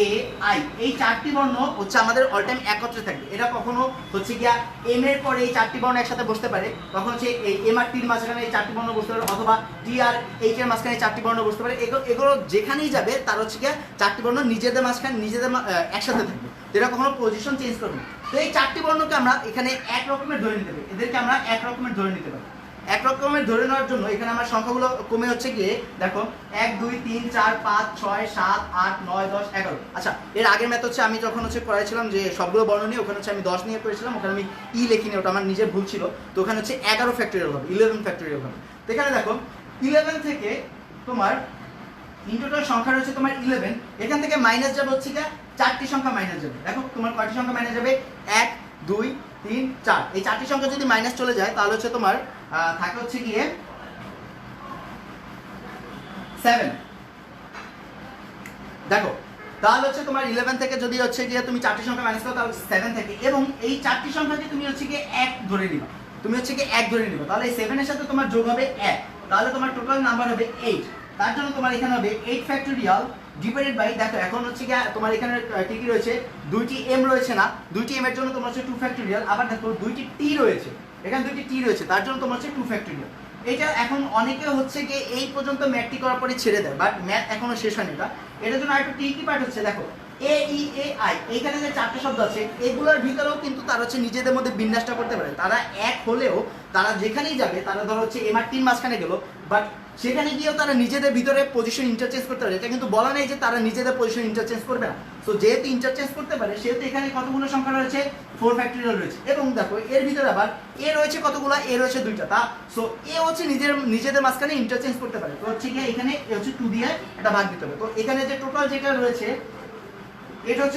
এ আই এই 4টি বর্ণ হচ্ছে আমাদের অল টাইম একত্রে থাকবে। এটা কখনো হচ্ছে গিয়া এম এর পরে এই 4টি বর্ণ একসাথে বসতে পারে, তখন হচ্ছে এই এম আর টির মাঝখানে এই 4টি বর্ণ বসতে পারে, অথবা টি আর এইচ এর মাঝখানে 4টি বর্ণ বসতে পারে। এগুলো যেখানেই যাবে তার হচ্ছে গিয়া 4টি বর্ণ নিজেদের মাঝখানে নিজেদের একসাথে থাকবে, এটা কখনো পজিশন চেঞ্জ করবে। তো এই 4টি বর্ণকে আমরা এখানে এক রকমের ধরে নিতে পারি, এদেরকে আমরা এক রকমের ধরে নিতে পারি। এক রকমের ধরে নেওয়ার জন্য এখানে আমার সংখ্যাগুলো কমে হচ্ছে গিয়ে দেখো 1 2 3 4 5 6 7 8 9 10 11। আচ্ছা এর আগের ম্যাথ হচ্ছে আমি যখন হচ্ছে করাইছিলাম যে সবগুলো বর্ণ নিয়ে, ওখানে হচ্ছে আমি 10 নিয়ে করেছিলাম, ওখানে আমি ই লিখিনি, ওটা আমার নিজের ভুল ছিল। তো ওখানে হচ্ছে 11 ফ্যাক্টোরিয়াল হবে, 11 ফ্যাক্টোরিয়াল হবে। তো এখানে দেখো 11 থেকে তোমার ইন টোটাল সংখ্যা রয়েছে তোমার 11, এখান থেকে মাইনাস যাবে হচ্ছে গিয়ে 4টি সংখ্যা মাইনাস যাবে। দেখো তোমার কয়টি সংখ্যা মাইনাস যাবে, 1 2 3 4। এই 4টি সংখ্যা যদি মাইনাস চলে যায় তাহলে হচ্ছে তোমার থাকে হচ্ছে গিয়ে 7। দেখো তাহলে হচ্ছে তোমার 11 থেকে যদি হচ্ছে গিয়ে তুমি 4টি সংখ্যা মাইনাস করো তাহলে 7 থেকে, এবং এই 4টি সংখ্যাকে তুমি হচ্ছে গিয়ে 1 ধরে নিবা, তুমি হচ্ছে গিয়ে 1 ধরে নিবা, তাহলে এই 7 এর সাথে তোমার যোগ হবে 1, তাহলে তোমার টোটাল নাম্বার হবে 8। তার জন্য তোমার এখানে হবে 8 ফ্যাক্টোরিয়াল ডিভাইডেড বাই, দেখো এখন হচ্ছে গিয়ে তোমার এখানে কি কি রয়েছে, 2টি এম রয়েছে না, 2টি এম এর জন্য তোমার হচ্ছে 2 ফ্যাক্টোরিয়াল, আবার দেখো 2টি টি রয়েছে, এখানে 2টি টি রয়েছে, তার জন্য তোমার হচ্ছে 2 ফ্যাক্টোরিয়াল। এটা এখন অনেকে হচ্ছে গিয়ে এই পর্যন্ত ম্যাথটি করার পরে ছেড়ে দেয়, বাট ম্যাথ এখনো শেষ হয়নি। এটার জন্য আরেকটু ট্রিকি পার্ট হচ্ছে, দেখো এ ই এ আই, এইখানে যে চারটে শব্দ আছে এগুলোর ভিতরেও কিন্তু তারা হচ্ছে নিজেদের মধ্যে বিন্যাসটা করতে পারে। তারা এক হলেও তারা যেখানেই যাবে, তারা ধরো হচ্ছে এম আর টির মাঝখানে গেল, বাট সেখানে গিয়েও তারা নিজেদের ভিতরে পজিশন ইন্টারচেঞ্জ করতে পারে। এটা কিন্তু বলা নেই যে তারা নিজেদের পজিশন ইন্টারচেঞ্জ করবে না। সো যেহেতু ইন্টারচেঞ্জ করতে পারে, সেহেতু এখানে কতগুলো সংখ্যা রয়েছে, 4 ফ্যাক্টরিয়াল রয়েছে। এবং দেখো এর ভিতরে আবার এ রয়েছে কতগুলো, এ রয়েছে 2টা। তা সো এ হচ্ছে নিজেদের মাঝখানে ইন্টারচেঞ্জ করতে পারে। তো হচ্ছে কি এখানে এ হচ্ছে 2 দিয়ে একটা ভাগ দিতে হবে। তো এখানে যে টোটাল যেটা রয়েছে এটা হচ্ছে